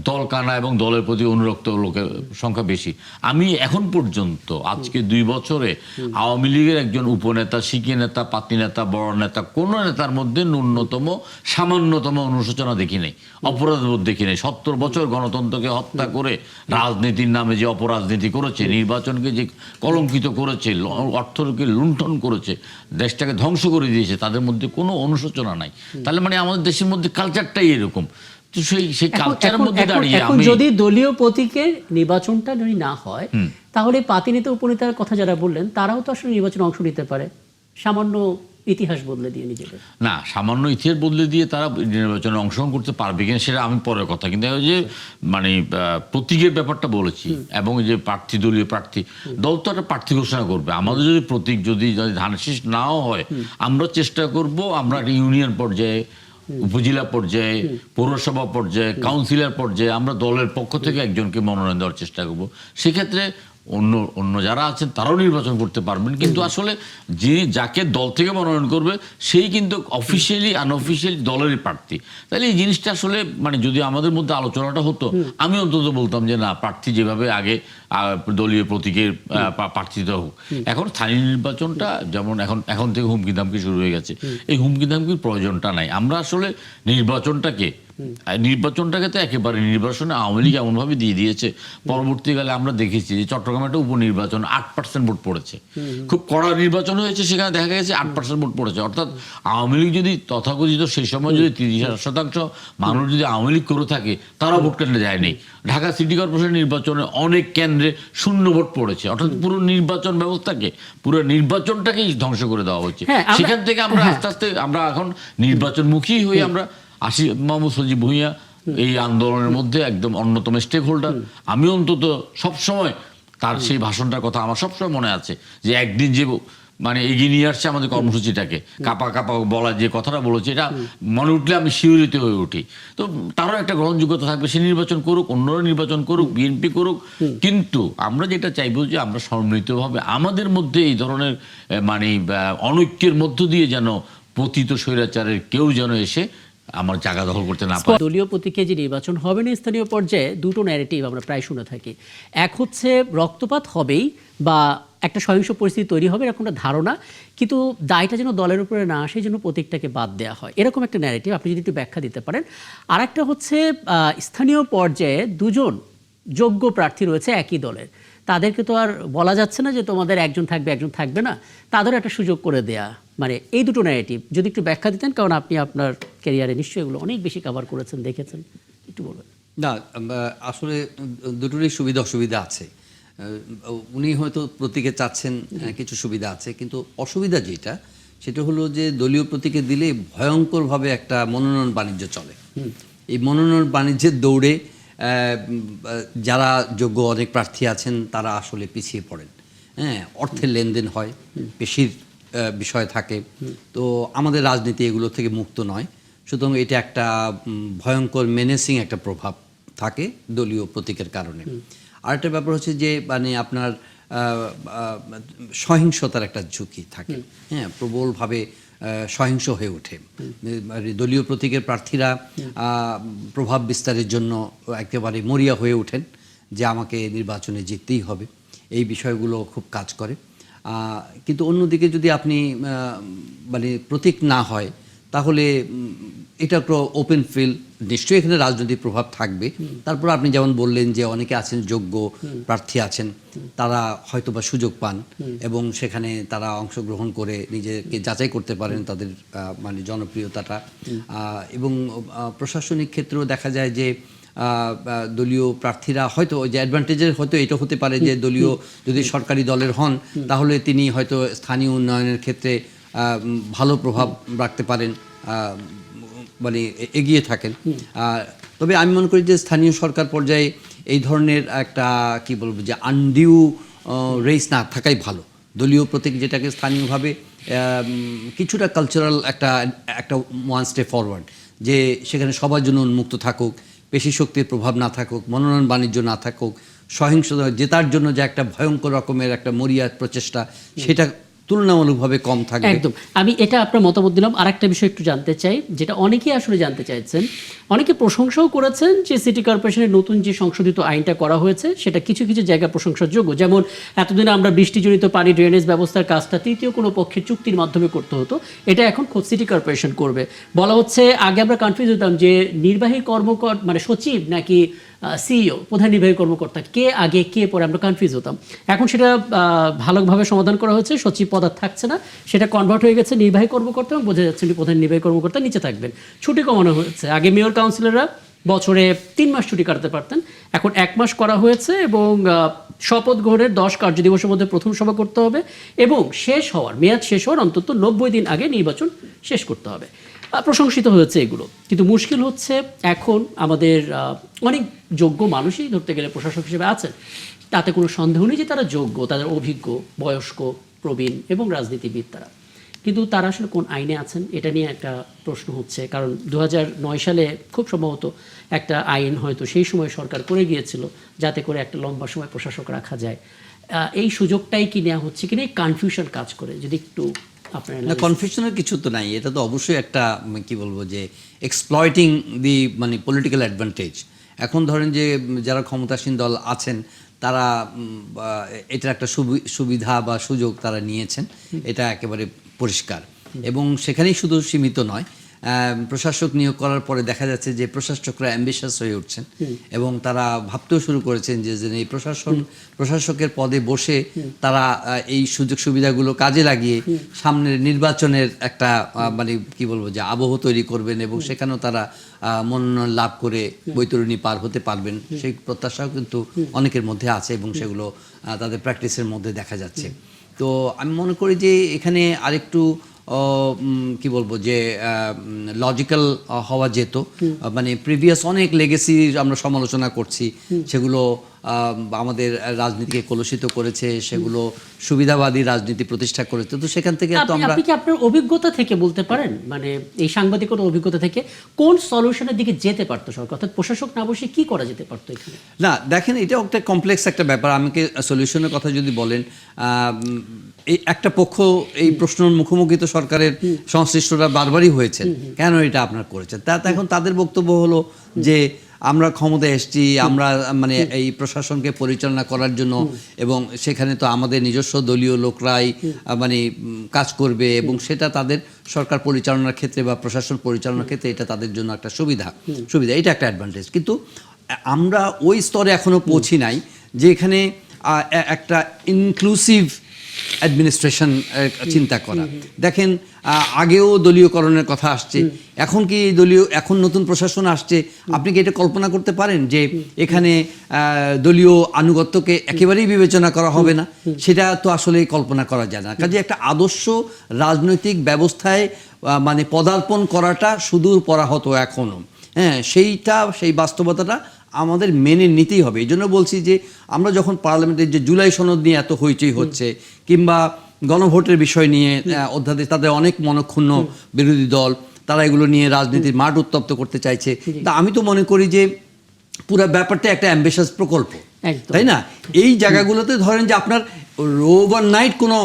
দল কানা এবং দলের প্রতি অনুরক্ত লোকের সংখ্যা বেশি। আমি এখন পর্যন্ত আজকে 2 বছরে আওয়ামী লীগের একজন উপনেতা, সিকি নেতা, পাতি নেতা, বড় নেতা, কোন নেতার মধ্যে ন্যূনতম সামান্যতম অনুশোচনা দেখি নাই, অপরাধবোধ দেখি নাই। 70 বছর গণতন্ত্রকে হত্যা করে রাজনীতির নামে যে অপরাজনীতি করেছে, নির্বাচনকে যে কলঙ্কিত করেছে, অর্থকে লুণ্ঠন করেছে, দেশটাকে ধ্বংস করে দিয়েছে, তাদের মধ্যে কোনো অনুশোচনা নাই। তাহলে মানে আমাদের দেশের মধ্যে কালচারটাই এরকম। তো সেই কালচারের মধ্যে দাঁড়িয়ে এখন যদি দলীয় প্রতীকের নির্বাচনটা যদি না হয়, তাহলে পাতি নেতা উপনেতার কথা যারা বললেন তারাও তো আসলে নির্বাচনে অংশ নিতে পারে, সামান্য ইতিহাস বদলে দিয়ে নিজেদের। না, সামান্য ইতিহাস বদলে দিয়ে তারা নির্বাচনে অংশগ্রহণ করতে পারবে কিনা সেটা আমি পরের কথা, কিন্তু ওই যে মানে প্রতীকের ব্যাপারটা বলেছি, এবং যে প্রার্থী, দলীয় প্রার্থী, দল তো একটা প্রার্থী ঘোষণা করবে। আমাদের যদি প্রতীক যদি ধানের শীষ নাও হয়, আমরা চেষ্টা করব আমরা ইউনিয়ন পর্যায়ে, উপজেলা পর্যায়ে, পৌরসভা পর্যায়ে, কাউন্সিলর পর্যায়ে আমরা দলের পক্ষ থেকে একজনকে মনোনয়ন দেওয়ার চেষ্টা করব। সেক্ষেত্রে অন্য অন্য যারা আছেন তারাও নির্বাচন করতে পারবেন, কিন্তু আসলে যাকে দল থেকে মনোনয়ন করবে সেই কিন্তু অফিসিয়ালি আনঅফিসিয়ালি দলেরই প্রার্থী। তাহলে এই জিনিসটা আসলে মানে যদি আমাদের মধ্যে আলোচনাটা হতো, আমি অন্তত বলতাম যে না, প্রার্থী যেভাবে আগে দলীয় প্রতীকের প্রার্থিতা হোক। এখন স্থানীয় নির্বাচনটা যেমন এখন থেকে হুমকি ধামকি শুরু হয়ে গেছে, এই হুমকি ধামকির প্রয়োজনটা নাই। আমরা আসলে নির্বাচনটাকে তো একেবারে নির্বাচনে আওয়ামী লীগ এমনভাবে দিয়ে দিয়েছে, পরবর্তীকালে আমরা দেখেছি যে চট্টগ্রামে একটা উপনির্বাচন 8% ভোট পড়েছে, খুব কড়া নির্বাচন হয়েছে, সেখানে দেখা গেছে 8% ভোট পড়েছে। অর্থাৎ আওয়ামী লীগ যদি তথাকথিত সেই সময় যদি 30% মানুষ যদি আওয়ামী লীগ করে থাকে, তারা ভোট কেন্দ্রে যায়নি। ঢাকা সিটি কর্পোরেশন নির্বাচনে অনেক কেন্দ্রে শূন্য ভোট পড়েছে। অর্থাৎ পুরো নির্বাচন ব্যবস্থাকে, পুরো নির্বাচনটাকেই ধ্বংস করে দেওয়া হচ্ছে। সেখান থেকে আমরা আস্তে আস্তে আমরা এখন নির্বাচনমুখী হয়ে আমরা আসি। মোহাম্মদ সজীব ভুঁইয়া এই আন্দোলনের মধ্যে একদম অন্যতম স্টেক হোল্ডার। আমি অন্তত সবসময় তার সেই ভাষণটার কথা আমার সবসময় মনে আছে, যে একদিন যে মানে এগিয়ে নিয়ে আসছে আমাদের কর্মসূচিটাকে, কাপা কাপা বলা যে কথাটা বলেছে, এটা মনে উঠলে আমি শিহরিত হয়ে উঠি। তো তারও একটা গ্রহণযোগ্যতা থাকবে, সে নির্বাচন করুক, অন্যরা নির্বাচন করুক, বিএনপি করুক, কিন্তু আমরা যেটা চাইবো যে আমরা সম্মিলিতভাবে আমাদের মধ্যে এই ধরনের মানে অনৈক্যের মধ্য দিয়ে যেন পতিত স্বৈরাচারের কেউ যেন এসে আমার জায়গা দখল করতে না পারে। দলীয় প্রতীকে যে নির্বাচন হবে না স্থানীয় পর্যায়ে, দুটো ন্যারেটিভ আমরা প্রায় শুনে থাকি। এক হচ্ছে রক্তপাত হবেই বা একটা সহিংস পরিস্থিতি তৈরি হবে, এরকম একটা ধারণা, কিন্তু দায়টা যেন দলের উপরে না আসে, যেন প্রতীকটাকে বাদ দেওয়া হয়, এরকম একটা ন্যারেটিভ। আপনি যদি একটু ব্যাখ্যা দিতে পারেন। আর একটা হচ্ছে স্থানীয় পর্যায়ে দুজন যোগ্য প্রার্থী রয়েছে একই দলের, তাদেরকে তো আর বলা যাচ্ছে না যে তোমাদের একজন থাকবে একজন থাকবে না, তাদের একটা সুযোগ করে দেয়া। মানে এই দুটো ন্যারেটিভ যদি একটু ব্যাখ্যা দিতেন, কারণ আপনি আপনার ক্যারিয়ারে নিশ্চয়ই এগুলো অনেক বেশি কভার করেছেন, দেখেছেন, একটু বলবেন। না, আসলে দুটোরই সুবিধা অসুবিধা আছে। উনি হয়তো প্রতীকে চাচ্ছেন, কিছু সুবিধা আছে, কিন্তু অসুবিধা যেটা সেটা হলো যে দলীয় প্রতীকে দিলে ভয়ঙ্করভাবে একটা মনোনয়ন বাণিজ্য চলে। এই মনোনয়ন বাণিজ্যের দৌড়ে যারা যোগ্য অনেক প্রার্থী আছেন তারা আসলে পিছিয়ে পড়েন। হ্যাঁ, অর্থের লেনদেন হয়, পেশির বিষয় থাকে। তো আমাদের রাজনীতি এগুলো থেকে মুক্ত নয়, সুতরাং এটা একটা ভয়ঙ্কর মেনেসিং একটা প্রভাব থাকে দলীয় প্রতীকের কারণে। আরেকটা ব্যাপার হচ্ছে যে মানে আপনার সহিংসতার একটা ঝুঁকি থাকে। হ্যাঁ, প্রবলভাবে সহিংস হয়ে ওঠে। দলীয় প্রতীকের প্রার্থীরা প্রভাব বিস্তারের জন্য একেবারে মরিয়া হয়ে ওঠেন যে আমাকে নির্বাচনে জিততেই হবে, এই বিষয়গুলো খুব কাজ করে। কিন্তু অন্যদিকে যদি আপনি মানে প্রতীক না হয়, তাহলে এটা একটা ওপেন ফিল্ড, নিশ্চয়ই এখানে রাজনৈতিক প্রভাব থাকবে। তারপর আপনি যেমন বললেন যে অনেকে আছেন যোগ্য প্রার্থী আছেন, তারা হয়তো বা সুযোগ পান এবং সেখানে তারা অংশগ্রহণ করে নিজেকে যাচাই করতে পারেন তাদের মানে জনপ্রিয়তাটা। এবং প্রশাসনিক ক্ষেত্রেও দেখা যায় যে দলীয় প্রার্থীরা হয়তো ওই যে অ্যাডভান্টেজের হয়তো এটা হতে পারে যে দলীয় যদি সরকারি দলের হন, তাহলে তিনি হয়তো স্থানীয় উন্নয়নের ক্ষেত্রে ভালো প্রভাব রাখতে পারেন, মানে এগিয়ে থাকেন। তবে আমি মনে করি যে স্থানীয় সরকার পর্যায়ে এই ধরনের একটা কি বলবো যে আনডিউ রেস না থাকাই ভালো। দলীয় প্রতীক যেটাকে স্থানীয়ভাবে কিছুটা কালচারাল একটা ওয়ান স্টেপ ফরওয়ার্ড, যে সেখানে সবার জন্য উন্মুক্ত থাকুক, পেশি শক্তির প্রভাব না থাকুক, মনোনয়ন বাণিজ্য না থাকুক, সহিংসতা জেতার জন্য যে একটা ভয়ঙ্কর রকমের একটা মরিয়া প্রচেষ্টা, সেটা তুলনামূলকভাবে কম থাকবে। একদম, আমি এটা আপনার মতামত দিলাম। আর একটা বিষয় একটু জানতে চাই, যেটা অনেকেই আসলে জানতে চাইছেন, অনেকে প্রশংসাও করেছেন যে সিটি কর্পোরেশনের নতুন যে সংশোধিত আইনটা করা হয়েছে সেটা কিছু কিছু জায়গায় প্রশংসার যোগ্য। যেমন এতদিন আমরা বৃষ্টিজনিত পানি ড্রেনেজ ব্যবস্থার কাজটা তৃতীয় কোনো পক্ষের চুক্তির মাধ্যমে করতে হতো, এটা এখন খোদ সিটি কর্পোরেশন করবে। বলা হচ্ছে আগে আমরা কনফিউজ হতাম যে নির্বাহী কর্মকর্তা মানে সচিব নাকি সিইও, প্রধান নির্বাহী কর্মকর্তা, কে আগে কে পরে, আমরা কনফিউজ হতাম। এখন সেটা ভালোভাবে সমাধান করা হয়েছে, সচিব পদ আর থাকছে না, সেটা কনভার্ট হয়ে গেছে নির্বাহী কর্মকর্তা, এবং বোঝা যাচ্ছে প্রধান নির্বাহী কর্মকর্তা নিচে থাকবেন। ছুটি কমানো হয়েছে, আগে মেয়র কাউন্সিলররা বছরে 3 মাস ছুটি কাটাতে পারতেন, এখন 1 মাস করা হয়েছে, এবং শপথ গ্রহণের 10 কার্যদিবসের মধ্যে প্রথম সভা করতে হবে, এবং মেয়াদ শেষ হওয়ার অন্তত 90 দিন আগে নির্বাচন শেষ করতে হবে। প্রশংসিত হয়েছে এগুলো, কিন্তু মুশকিল হচ্ছে এখন আমাদের অনেক যোগ্য মানুষই ধরতে গেলে প্রশাসক হিসেবে আছেন, তাতে কোনো সন্দেহ নেই যে তারা যোগ্য, তাদের অভিজ্ঞ, বয়স্ক, প্রবীণ এবং রাজনীতিবিদ তারা, কিন্তু তারা আসলে কোন আইনে আছেন এটা নিয়ে একটা প্রশ্ন হচ্ছে। কারণ 2009 সালে খুব সম্ভবত একটা আইন হয়তো সেই সময় সরকার করে গিয়েছিল, যাতে করে একটা লম্বা সময় প্রশাসক রাখা যায়। এই সুযোগটাই কি নেওয়া হচ্ছে কিনা, কনফিউশন কাজ করে, যদি একটু আপনার না, কনফিউশনের কিছু তো নাই, এটা তো অবশ্যই একটা কি বলবো যে এক্সপ্লয়টিং দি মানে পলিটিক্যাল অ্যাডভান্টেজ। এখন ধরেন যে যারা ক্ষমতাসীন দল আছেন তারা এটার একটা সুবিধা বা সুযোগ তারা নিয়েছেন, এটা একেবারে পরিষ্কার। এবং সেখানেই শুধু সীমিত নয়, প্রশাসক নিয়োগ করার পরে দেখা যাচ্ছে যে প্রশাসকরা অ্যাম্বিশাস হয়ে উঠছেন এবং তারা ভাবতেও শুরু করেছেন যে এই প্রশাসকের পদে বসে তারা এই সুযোগ সুবিধাগুলো কাজে লাগিয়ে সামনের নির্বাচনের একটা মানে কি বলবো যে আবহ তৈরি করবেন এবং সেখানেও তারা মনোনয়ন লাভ করে বৈতরণী পার হতে পারবেন, সেই প্রত্যাশাও কিন্তু অনেকের মধ্যে আছে এবং সেগুলো তাদের প্র্যাকটিসের মধ্যে দেখা যাচ্ছে। তো আমি মনে করি যে এখানে আরেকটু কি বলবো যে লজিক্যাল হওয়া যেত। মানে প্রিভিয়াস অনেক লেগেসি আমরা সমালোচনা করছি, সেগুলো আমাদের রাজনীতিকে কলুষিত করেছে, সেগুলো সুবিধাবাদী রাজনীতি প্রতিষ্ঠা করেছে। তো সেখান থেকে তো আমরা, আপনি কি আপনার অভিজ্ঞতা থেকে বলতে পারেন, মানে এই সাংবাদিকতার অভিজ্ঞতা থেকে কোন সলিউশনের দিকে যেতে পারতো সরকার, অর্থাৎ প্রশাসক না বসে কি করা যেতে পারতো এখানে? না দেখেন, এটা একটা কমপ্লেক্স একটা ব্যাপার। আমাকে সলিউশনের কথা যদি বলেন, এই একটা পক্ষ এই প্রশ্নের মুখোমুখি তো সরকারের সংশ্লিষ্টরা বারবারই হয়েছেন, কেন এটা আপনার করেছেন। তা এখন তাদের বক্তব্য হলো যে আমরা ক্ষমতায় এসেছি, আমরা মানে এই প্রশাসনকে পরিচালনা করার জন্য, এবং সেখানে তো আমাদের নিজস্ব দলীয় লোকরাই মানে কাজ করবে এবং সেটা তাদের সরকার পরিচালনার ক্ষেত্রে বা প্রশাসন পরিচালনার ক্ষেত্রে এটা তাদের জন্য একটা সুবিধা, এটা একটা অ্যাডভান্টেজ। কিন্তু আমরা ওই স্তরে এখনো পৌঁছি নাই যে এখানে একটা ইনক্লুসিভ অ্যাডমিনিস্ট্রেশন চিন্তা করা। দেখেন আগেও দলীয়করণের কথা আসছে, এখন কি এখন নতুন প্রশাসন আসছে, আপনি কি এটা কল্পনা করতে পারেন যে এখানে দলীয় আনুগত্যকে একেবারেই বিবেচনা করা হবে না? সেটা তো আসলে কল্পনা করা যায় না। কাজে একটা আদর্শ রাজনৈতিক ব্যবস্থায় মানে পদার্পণ করাটা সুদূর পরাহত এখনো। হ্যাঁ, সেই বাস্তবতাটা আমাদের মেনে নিতেই হবে। এই জন্য বলছি যে আমরা যখন পার্লামেন্টের যে জুলাই সনদ নিয়ে এত হইচই হচ্ছে, কিংবা গণভোটের বিষয় নিয়ে অধ্যাদেশ, তাদের অনেক মনক্ষুণ্ণ বিরোধী দল, তারা এগুলো নিয়ে রাজনীতির মাঠ উত্তপ্ত করতে চাইছে। তা আমি তো মনে করি যে পুরো ব্যাপারটা একটা অ্যাম্বিশাস প্রকল্প, তাই না? এই জায়গাগুলোতে ধরেন যে আপনার ওভারনাইট কোনো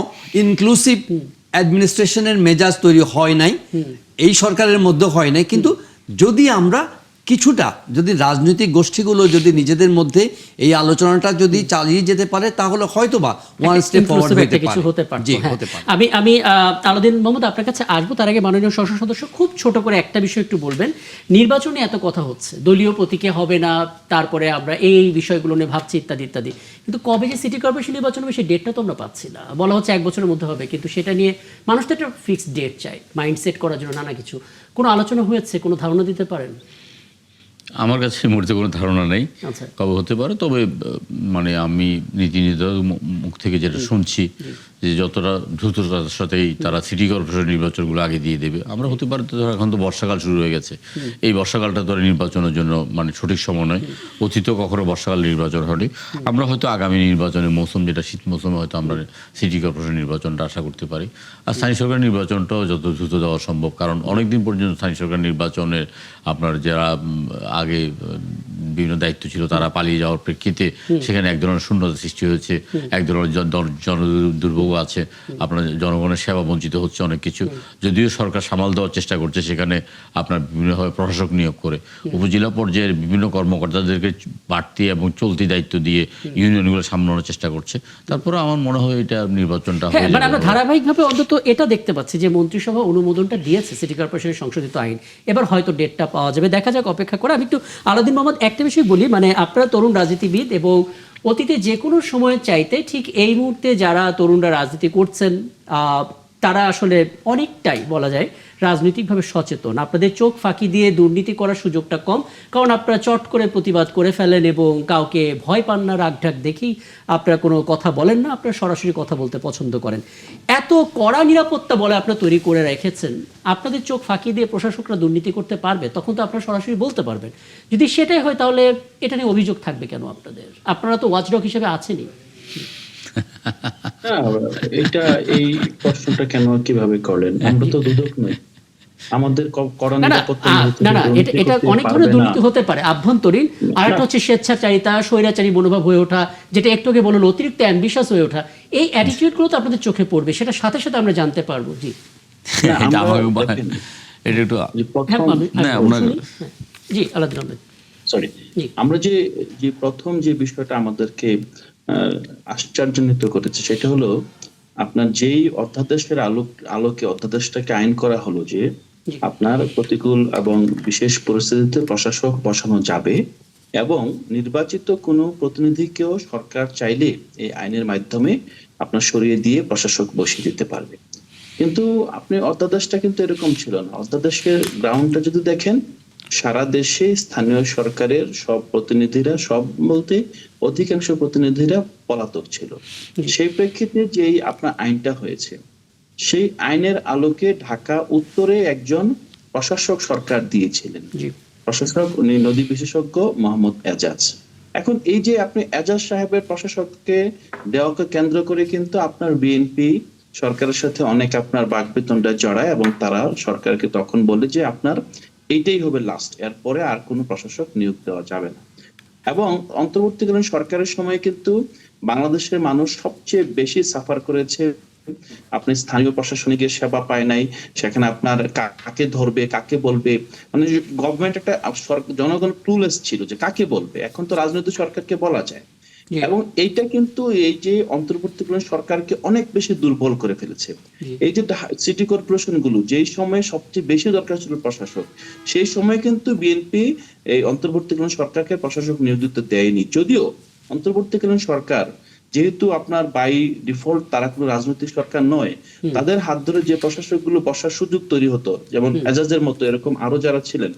ইনক্লুসিভ অ্যাডমিনিস্ট্রেশনের মেজাজ তৈরি হয় নাই, এই সরকারের মধ্যে হয় নাই। কিন্তু যদি আমরা কিছুটা, যদি রাজনৈতিক গোষ্ঠীগুলো যদি নিজেদের মধ্যে এই আলোচনাটা যদি চালিয়ে যেতে পারে, তাহলে হয়তো বা ওয়ান স্টেপ ফরওয়ার্ড হতে পারে। আমি আলাউদ্দিন মোহাম্মদ আপনার কাছে আসবো, তার আগে মাননীয় সংসদ সদস্য খুব ছোট করে একটা বিষয় একটু বলবেন। নির্বাচনে এত কথা হচ্ছে, দলীয় প্রতীকে হবে না, তারপরে আমরা এই বিষয়গুলো নিয়ে ভাবছি ইত্যাদি ইত্যাদি, কিন্তু কবে যে সিটি কর্পোরেশন নির্বাচন হবে সেই ডেটটা তো আমরা পাচ্ছি না। বলা হচ্ছে 1 বছরের মধ্যে হবে, কিন্তু সেটা নিয়ে মানুষ তো একটা ফিক্সড ডেট চায় মাইন্ডসেট করার জন্য, নানা কিছু। কোনো আলোচনা হয়েছে, কোনো ধারণা দিতে পারেন? আমার কাছে এই মুহূর্তে কোনো ধারণা নেই কবে হতে পারে, তবে মানে আমি নীতি নির্ধারক মুখ থেকে যেটা শুনছি যে যতটা দ্রুততার সাথেই তারা সিটি কর্পোরেশন নির্বাচনগুলো আগে দিয়ে দেবে। আমরা হতে পারে তো, এখন তো বর্ষাকাল শুরু হয়ে গেছে, এই বর্ষাকালটা ধরে নির্বাচনের জন্য মানে সঠিক সময় নয়। অতীত কখনো বর্ষাকাল নির্বাচন হয়নি। আমরা হয়তো আগামী নির্বাচনের মৌসুম, যেটা শীত মৌসুমে, হয়তো আমরা সিটি কর্পোরেশন নির্বাচনটা আশা করতে পারি। আর স্থানীয় সরকার নির্বাচনটাও যত দ্রুত দেওয়া সম্ভব, কারণ অনেকদিন পর্যন্ত স্থানীয় সরকার নির্বাচনের আপনার যারা আগে বিভিন্ন দায়িত্ব ছিল তারা পালিয়ে যাওয়ার প্রেক্ষিতে সেখানে এক ধরনের শূন্যতা সৃষ্টি হয়েছে, এক ধরনের জনদুর্ভোগ আছে, আপনার জনগণের সেবা বঞ্চিত হচ্ছে অনেক কিছু। যদিও সরকার সামাল দেওয়ার চেষ্টা করছে, সেখানে আপনার বিভিন্নভাবে প্রশাসক নিয়োগ করে উপজেলা পর্যায়ের বিভিন্ন কর্মকর্তাদেরকে বাড়তি এবং চলতি দায়িত্ব দিয়ে ইউনিয়নগুলো সামলানোর চেষ্টা করছে। তারপরে আমার মনে হয় এটা নির্বাচনটা হয়ে যাবে। আমরা ধারাবাহিকভাবে অন্তত এটা দেখতে পাচ্ছি যে মন্ত্রিসভা অনুমোদনটা দিয়েছে সিটি কর্পোরেশনের সংশোধিত আইন, এবার হয়তো ডেটটা পাওয়া যাবে, দেখা যাক, অপেক্ষা করে। আমি একটু আলাউদ্দিন মোহাম্মদ একটা বিষয় বলি, মানে আপনারা তরুণ রাজনীতিবিদ এবং অতীতে যে কোনো সময় চাইতে ঠিক এই মুহূর্তে যারা তরুণরা রাজনীতি করছেন তারা আসলে অনেকটাই বলা যায় রাজনৈতিকভাবে সচেতন। আপনাদের চোখ ফাঁকি দিয়ে দুর্নীতি করার সুযোগটা কম, কারণ আপনারা চট করে প্রতিবাদ করে ফেলেন এবং কাউকে ভয় পান না, রাগঢাক দেখেই আপনারা কোনো কথা বলেন না, আপনারা সরাসরি কথা বলতে পছন্দ করেন। এত কড়া নিরাপত্তা বলে আপনারা তৈরি করে রেখেছেন, আপনাদের চোখ ফাঁকি দিয়ে প্রশাসকরা দুর্নীতি করতে পারবে, তখন তো আপনারা সরাসরি বলতে পারবেন। যদি সেটাই হয় তাহলে এটা নিয়ে অভিযোগ থাকবে কেন আপনাদের? আপনারা তো ওয়াচডগ হিসেবে আছেনই। এটা এই প্রশ্নটা কেন কিভাবে করলেন? আমরা তো দুদক নই, আমাদের কড়া না না নিরাপত্তা না না এটা এটা অনেক ধরনের দুর্নীতি হতে পারে আভ্যন্তরীণ, আর একটা হচ্ছে স্বেচ্ছাচারিতা, স্বৈরাচারী মনোভাব হয়ে ওঠা, যেটা একটু আগে বললো অতিরিক্ত অ্যাম্বিশাস হয়ে ওঠা, এই অ্যাটিটিউডগুলো তো আপনাদের চোখে পড়বে, সেটা সাথে সাথে আমরা জানতে পারবো। জি এটা আমাকে এটা একটু হ্যাঁ না আপনার জি আলাদিন আহমেদ। সরি, জি। আমরা যে যে প্রথম যে বিষয়টা আমাদেরকে আশ্চর্যান্বিত করেছে সেটা হলো আপনার যেই অধ্যাদেশের আলোকে অধ্যাদেশটাকে আইন করা হলো যে জি। আপনার প্রতিকূল এবং বিশেষ পরিস্থিতিতে প্রশাসক বসানো যাবে এবং নির্বাচিত কোনো প্রতিনিধিকেও সরকার চাইলে এই আইনের মাধ্যমে আপনার সরিয়ে দিয়ে প্রশাসক বসিয়ে দিতে পারবে। কিন্তু আপনি অধ্যাদেশটা কিন্তু এরকম ছিল না। অধ্যাদেশের গ্রাউন্ডটা যদি দেখেন, সারা দেশে স্থানীয় সরকারের সব প্রতিনিধিরা, সব বলতে অধিকাংশ প্রতিনিধিরা পলাতক ছিল। সেই প্রেক্ষিতে যেই আপনার আইনটা হয়েছে, সেই আইনের আলোকে ঢাকা উত্তরে একজন প্রশাসক সরকার দিয়েছিলেন। জি প্রশাসক উনি নদী বিশেষজ্ঞ মোহাম্মদ এজাজ। এখন এই যে আপনি এজাজ সাহেবের প্রশাসককে দেওয়াকে কেন্দ্র করে কিন্তু আপনার বিএনপি সরকারের সাথে অনেক আপনার বাকবিতণ্ডা জড়ায় এবং তারা সরকারকে তখন বলে যে আপনার এইটাই হবে লাস্ট, এরপরে আর কোনো প্রশাসক নিয়োগ দেওয়া যাবে না। এবং অন্তর্বর্তীকালীন সরকারের সময় কিন্তু বাংলাদেশের মানুষ সবচেয়ে বেশি সাফার করেছে। আপনি স্থানীয় প্রশাসনিক সেবা পায় নাই, সেখানে আপনার কাকে ধরবে কাকে বলবে, মানে গভর্নমেন্ট একটা জনগণ ক্লুলেস ছিল যে কাকে বলবে। এখন তো রাজনৈতিক সরকারকে বলা যায়। এবং এইটা কিন্তু এই যে অন্তর্বর্তীকালীন সরকারকে অনেক বেশি দুর্বল করে ফেলেছে। এই যে সিটি কর্পোরেশন গুলো যেই সময় সবচেয়ে বেশি দরকার ছিল প্রশাসক, সেই সময় কিন্তু বিএনপি এই অন্তর্বর্তীকালীন সরকারকে প্রশাসক নিয়োজিত দেয়নি। যদিও অন্তর্বর্তীকালীন সরকার যেহেতু আপনার বাই ডিফল্ট তারা কোনো রাজনৈতিক সরকার নয়, তাদের হাত ধরে যে প্রশাসক গুলো বসার সুযোগ তৈরি হতো, যেমন এজাজের মতো এরকম আরো যারা ছিলেন,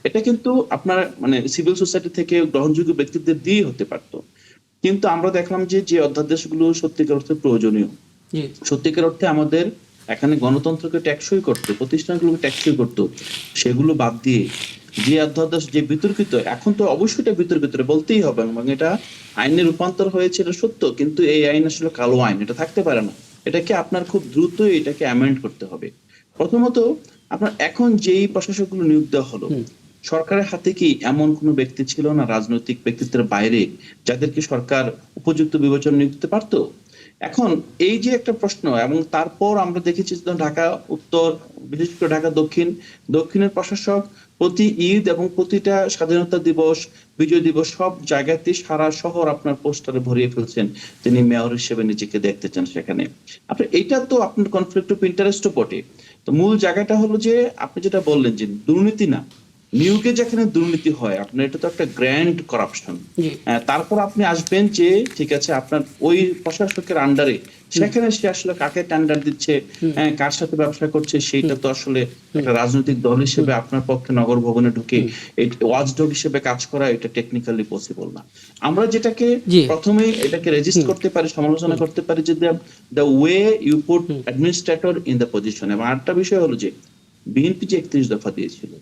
এটা কিন্তু আপনার মানে সিভিল সোসাইটি থেকে গ্রহণযোগ্য ব্যক্তিদের দিয়ে হতে পারতো। কিন্তু আমরা দেখলাম যে যে অধ্যাদেশগুলো সত্যিকার অর্থে প্রয়োজনীয়, সত্যিকার অর্থে আমাদের এখানে গণতন্ত্রকে টেকসই করতে, প্রতিষ্ঠানগুলোকে টেকসই করতে, সেগুলো বাদ দিয়ে যে অধ্যাদেশ যে বিতর্কিত, এখন তো অবশ্যই এটা বিতর্কিত বলতেই হবে এবং এটা আইনে রূপান্তর হয়েছে এটা সত্য, কিন্তু এই আইন আসলে কালো আইন, এটা থাকতে পারে না। এটাকে আপনার খুব দ্রুত এটাকে অ্যামেন্ড করতে হবে। প্রথমত আপনার এখন যেই প্রশাসকগুলো নিয়োগ দেওয়া হলো, সরকারের হাতে কি এমন কোনো ব্যক্তি ছিল না রাজনৈতিক ব্যক্তিত্বের বাইরে যাদেরকে সরকার উপযুক্ত বিবেচনা নিয়োগ দিতে পারতো? এখন এই যে একটা প্রশ্ন, এবং তারপর আমরা দেখেছি ঢাকা উত্তর, বিশেষ করে ঢাকা দক্ষিণের প্রশাসক প্রতি ঈদ এবং প্রতিটা স্বাধীনতা দিবস, বিজয় দিবস সব জায়গাতে সারা শহর আপনার পোস্টারে ভরিয়ে ফেলছেন তিনি মেয়র হিসেবে নিজেকে দেখতে চান সেখানে। আপনি এটা তো আপনার কনফ্লিক্ট অফ ইন্টারেস্টও বটে। তো মূল জায়গাটা হলো যে আপনি যেটা বললেন যে দুর্নীতি না, নিয়োগে যেখানে দুর্নীতি হয় আপনার এটা তো একটা গ্র্যান্ড করাপশন। তারপর আপনি আসবেন যে ঠিক আছে আপনার ওই প্রশাসকের আন্ডারে সেখানে সে আসলে কাকে টেন্ডার দিচ্ছে, কার সাথে ব্যবসা করছে, সেইটা তো আসলে একটা রাজনৈতিক দল হিসেবে আপনার পক্ষে নগর ভবনে ঢুকে ওয়াচডগ হিসেবে কাজ করা এটা টেকনিক্যালি পসিবল না। আমরা যেটাকে প্রথমে এটাকে রেজিস্ট করতে পারি, সমালোচনা করতে পারি যে the way you put administrator in the position. এবং আরেকটা বিষয় হলো যে বিএনপি যে 31 দফা দিয়েছিল,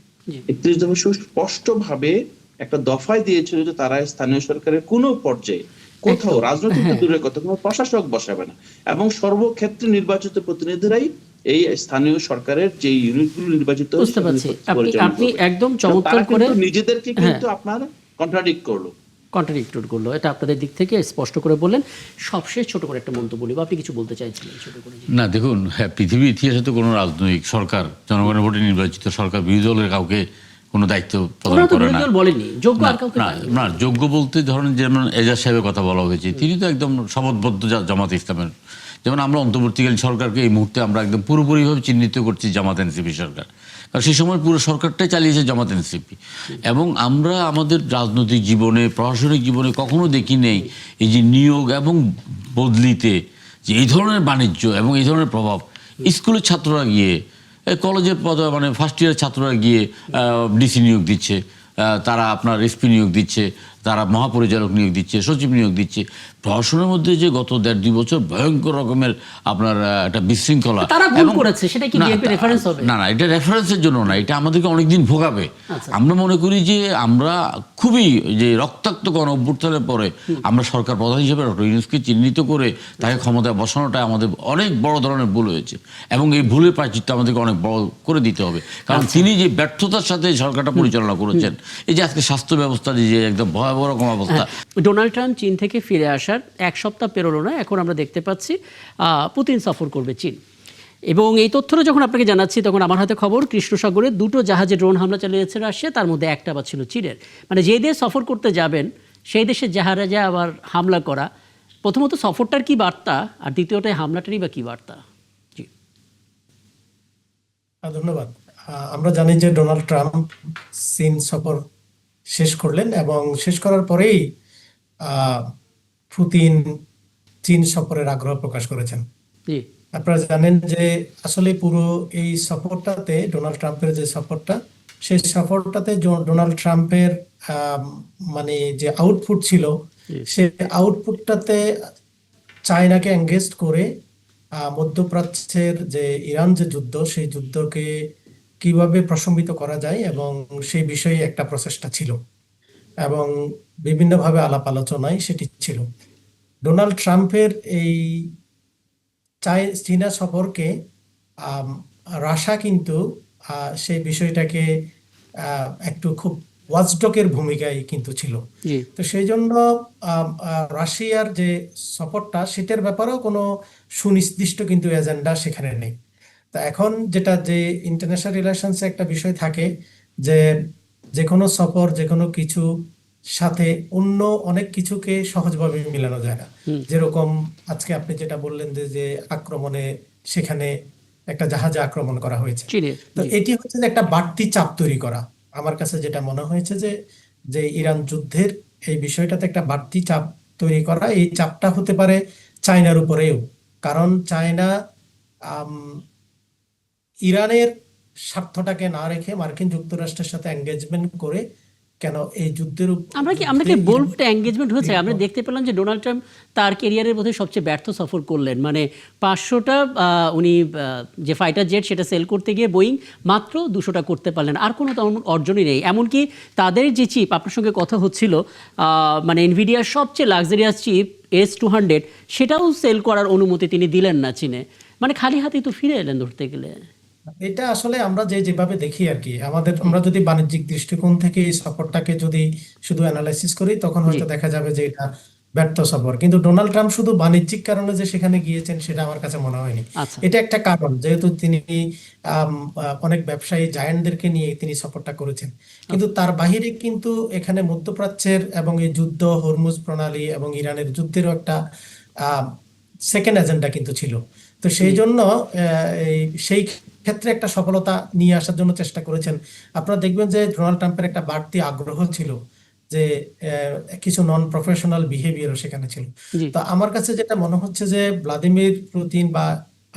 31 দফা সুস্পষ্ট ভাবে একটা দফায় দিয়েছিল যে তারা স্থানীয় সরকারের কোনো পর্যায়ে কোথাও রাজনৈতিক দূরের কথা কোনো প্রশাসক বসাবে না এবং সর্বক্ষেত্রে নির্বাচিত প্রতিনিধিরাই এই স্থানীয় সরকারের যে ইউনিটগুলো নির্বাচিত বুঝতে পারছি। আপনি একদম চমৎকার করে নিজেদেরকে কিন্তু আপনার কন্ট্রাডিক্ট করলো, এটা আপনাদের দিক থেকে স্পষ্ট করে বললেন। সবশেষ ছোট করে একটা মন্তব্য বলবো, আপনি কিছু বলতে চাইছিলেন ছোট করে? না দেখুন, পৃথিবীর ইতিহাসে তো কোনো রাজনৈতিক সরকার, জনগণের ভোটে নির্বাচিত সরকার বিরোধী দলের কাউকে কোনো দায়িত্ব প্রদান করে না। না, যোগ্য বলতে ধরেন যেমন এজাজ সাহেবের কথা বলা হয়েছে, তিনি তো একদম শপথবদ্ধ জামাত ইসলামের। যেমন আমরা অন্তর্বর্তীকালীন সরকারকে এই মুহূর্তে আমরা একদম পুরোপুরিভাবে চিহ্নিত করছি জামাত এনসিপি সরকার, কারণ সেই সময় পুরো সরকারটাই চালিয়েছে জামাত এনসিপি। এবং আমরা আমাদের রাজনৈতিক জীবনে, প্রশাসনিক জীবনে কখনো দেখি নেই এই যে নিয়োগ এবং বদলিতে যে এই ধরনের বাণিজ্য এবং এই ধরনের প্রভাব। স্কুলের ছাত্ররা গিয়ে, কলেজের মানে ফার্স্ট ইয়ারের ছাত্ররা গিয়ে ডিসি নিয়োগ দিচ্ছে, তারা আপনার এসপি নিয়োগ দিচ্ছে, তারা মহাপরিচালক নিয়োগ দিচ্ছে, সচিব নিয়োগ দিচ্ছে। প্রশাসনের মধ্যে যে গত 1.5-2 বছর ভয়ঙ্কর রকমের আপনার একটা বিশৃঙ্খলা, তারা ভুল এবং- করেছে, সেটা কি না, বিএনপি রেফারেন্স হবে? না, এটা রেফারেন্সের জন্য না, এটা আমাদেরকে অনেকদিন ভোগাবে। আমরা মনে করি যে আমরা খুবই যে রক্তাক্ত গণ অভ্যুত্থানের পরে আমরা সরকার প্রধান হিসেবে ডক্টর ইউনূসকে চিহ্নিত করে তাকে ক্ষমতায় বসানোটা আমাদের অনেক বড় ধরনের ভুল হয়েছে, এবং এই ভুলের প্রায়শ্চিত্ত আমাদেরকে অনেক বড় করে দিতে হবে। কারণ তিনি যে ব্যর্থতার সাথে সরকারটা পরিচালনা করেছেন, এই যে আজকে স্বাস্থ্য ব্যবস্থার যে একদম ভয়াবহ রকম অবস্থা। ডোনাল্ড ট্রাম্প চীন থেকে ফিরে আসার 1 সপ্তাহ পেরোলো না, এখন আমরা দেখতে পাচ্ছি পুতিন সফর করবে চীন। এবং এই তথ্যটা যখন আপনাকে জানাচ্ছি, তখন আমার হাতে খবর কৃষ্ণ সাগরে 2টো জাহাজে ড্রোন হামলা চালিয়েছে রাশিয়া, তার মধ্যে একটা আবার ছিল চীনের। মানে যে দেশ সফর করতে যাবেন সেই দেশের জাহাজে আবার হামলা করা, প্রথমত সফরটার কি বার্তা, আর দ্বিতীয়টাই হামলাটারই বা কি বার্তা? জি, ধন্যবাদ। আমরা জানি যে ডোনাল্ড ট্রাম্প চীন সফর শেষ করলেন এবং শেষ করার পরেই পুতিন চীন সফরের আগ্রহ প্রকাশ করেছেন। জি, আপনারা জানেন যে আসলে পুরো এই সফরটাতে ডোনাল্ড ট্রাম্পের যে সফরটা, সেই সফরটাতে ডোনাল্ড ট্রাম্পের মানে যে আউটপুট ছিল, সেই আউটপুটটাতে চায়নাকে এঙ্গেজ করে মধ্যপ্রাচ্যের যে ইরান যে যুদ্ধ, সেই যুদ্ধকে কিভাবে প্রশমিত করা যায় এবং সেই বিষয়ে একটা প্রচেষ্টা ছিল এবং বিভিন্নভাবে আলাপ আলোচনায় সেটি ছিল। ডোনাল্ড ট্রাম্পের এই চীনা সফরকে রাশিয়া কিন্তু সেই বিষয়টাকে একটু খুব ওয়াচডগের ভূমিকায় কিন্তু ছিল। জি, তো সেই জন্য রাশিয়ার যে সফরটা, সেটার ব্যাপারেও কোনো সুনির্দিষ্ট কিন্তু এজেন্ডা সেখানে নেই। তা এখন যেটা যে ইন্টারন্যাশনাল রিলেশনসে একটা বিষয় থাকে যে যে কোনো সফর, যে কোনো কিছু সাথে অন্য অনেক কিছুকে সহজভাবে মিলানো যায় না। যেরকম আজকে আপনি যেটা বললেন যে আক্রমণে সেখানে একটা জাহাজে আক্রমণ করা হয়েছে, চীনের। তো এটি হচ্ছে যে একটা বাড়তি চাপ তৈরি করা। আমার কাছে যেটা মনে হয়েছে যে যে ইরান যুদ্ধের এই বিষয়টাতে একটা বাড়তি চাপ তৈরি করা, এই চাপটা হতে পারে চায়নার উপরেও, কারণ চায়না ইরানের স্বার্থটাকে না রেখে মার্কিন যুক্তরাষ্ট্রের সাথে এঙ্গেজমেন্ট করে কেন এই যুদ্ধের আমরা কি বলবো এটা এঙ্গেজমেন্ট হয়েছে? আমরা দেখতে পেলাম যে ডোনাল্ড ট্রাম্প তার ক্যারিয়ারের মধ্যে সবচেয়ে ব্যর্থ সফর করলেন। মানে 500টা উনি যে ফাইটার জেট সেটা সেল করতে গিয়ে বোয়িং মাত্র 200টা করতে পারলেন, আর কোনো তেমন অর্জনই নেই। এমনকি তাদের যে চিপ, আপনার সঙ্গে কথা হচ্ছিল, মানে এনভিডিয়ার সবচেয়ে লাক্সারিয়াস চিপ S200, সেটাও সেল করার অনুমতি তিনি দিলেন না চীনে। মানে খালি হাতেই তো ফিরে এলেন ধরতে গেলে। এটা আসলে আমরা যেভাবে দেখি আর কি, আমরা যদি বাণিজ্যিক দৃষ্টিকোণ থেকে এই সফরটাকে যদি শুধু অ্যানালাইসিস করি, তখন হয়তো দেখা যাবে যে এটা ব্যর্থ সফর। কিন্তু ডোনাল্ড ট্রাম্প শুধু বাণিজ্যিক কারণে যে সেখানে গিয়েছেন সেটা আমার কাছে মনে হয়নি। আচ্ছা। এটা একটা কারণ, যেহেতু তিনি অনেক ব্যবসায়ী জায়ান্টদেরকে নিয়ে তিনি সফরটা করেছেন, কিন্তু তার বাহিরে কিন্তু এখানে মধ্যপ্রাচ্যের এবং এই যুদ্ধ, হরমুজ প্রণালী এবং ইরানের যুদ্ধেরও একটা সেকেন্ড এজেন্ডা কিন্তু ছিল। তো সেই জন্য সেই ক্ষেত্রে একটা সফলতা নিয়ে আসার জন্য চেষ্টা করেছেন। আপনারা দেখবেন যে ডোনাল্ড ট্রাম্পের একটা বাড়তি আগ্রহ ছিল যে কিছু নন প্রফেশনাল বিহেভিয়ারও সেখানে ছিল। তো আমার কাছে যেটা মনে হচ্ছে যে ভ্লাদিমির পুতিন বা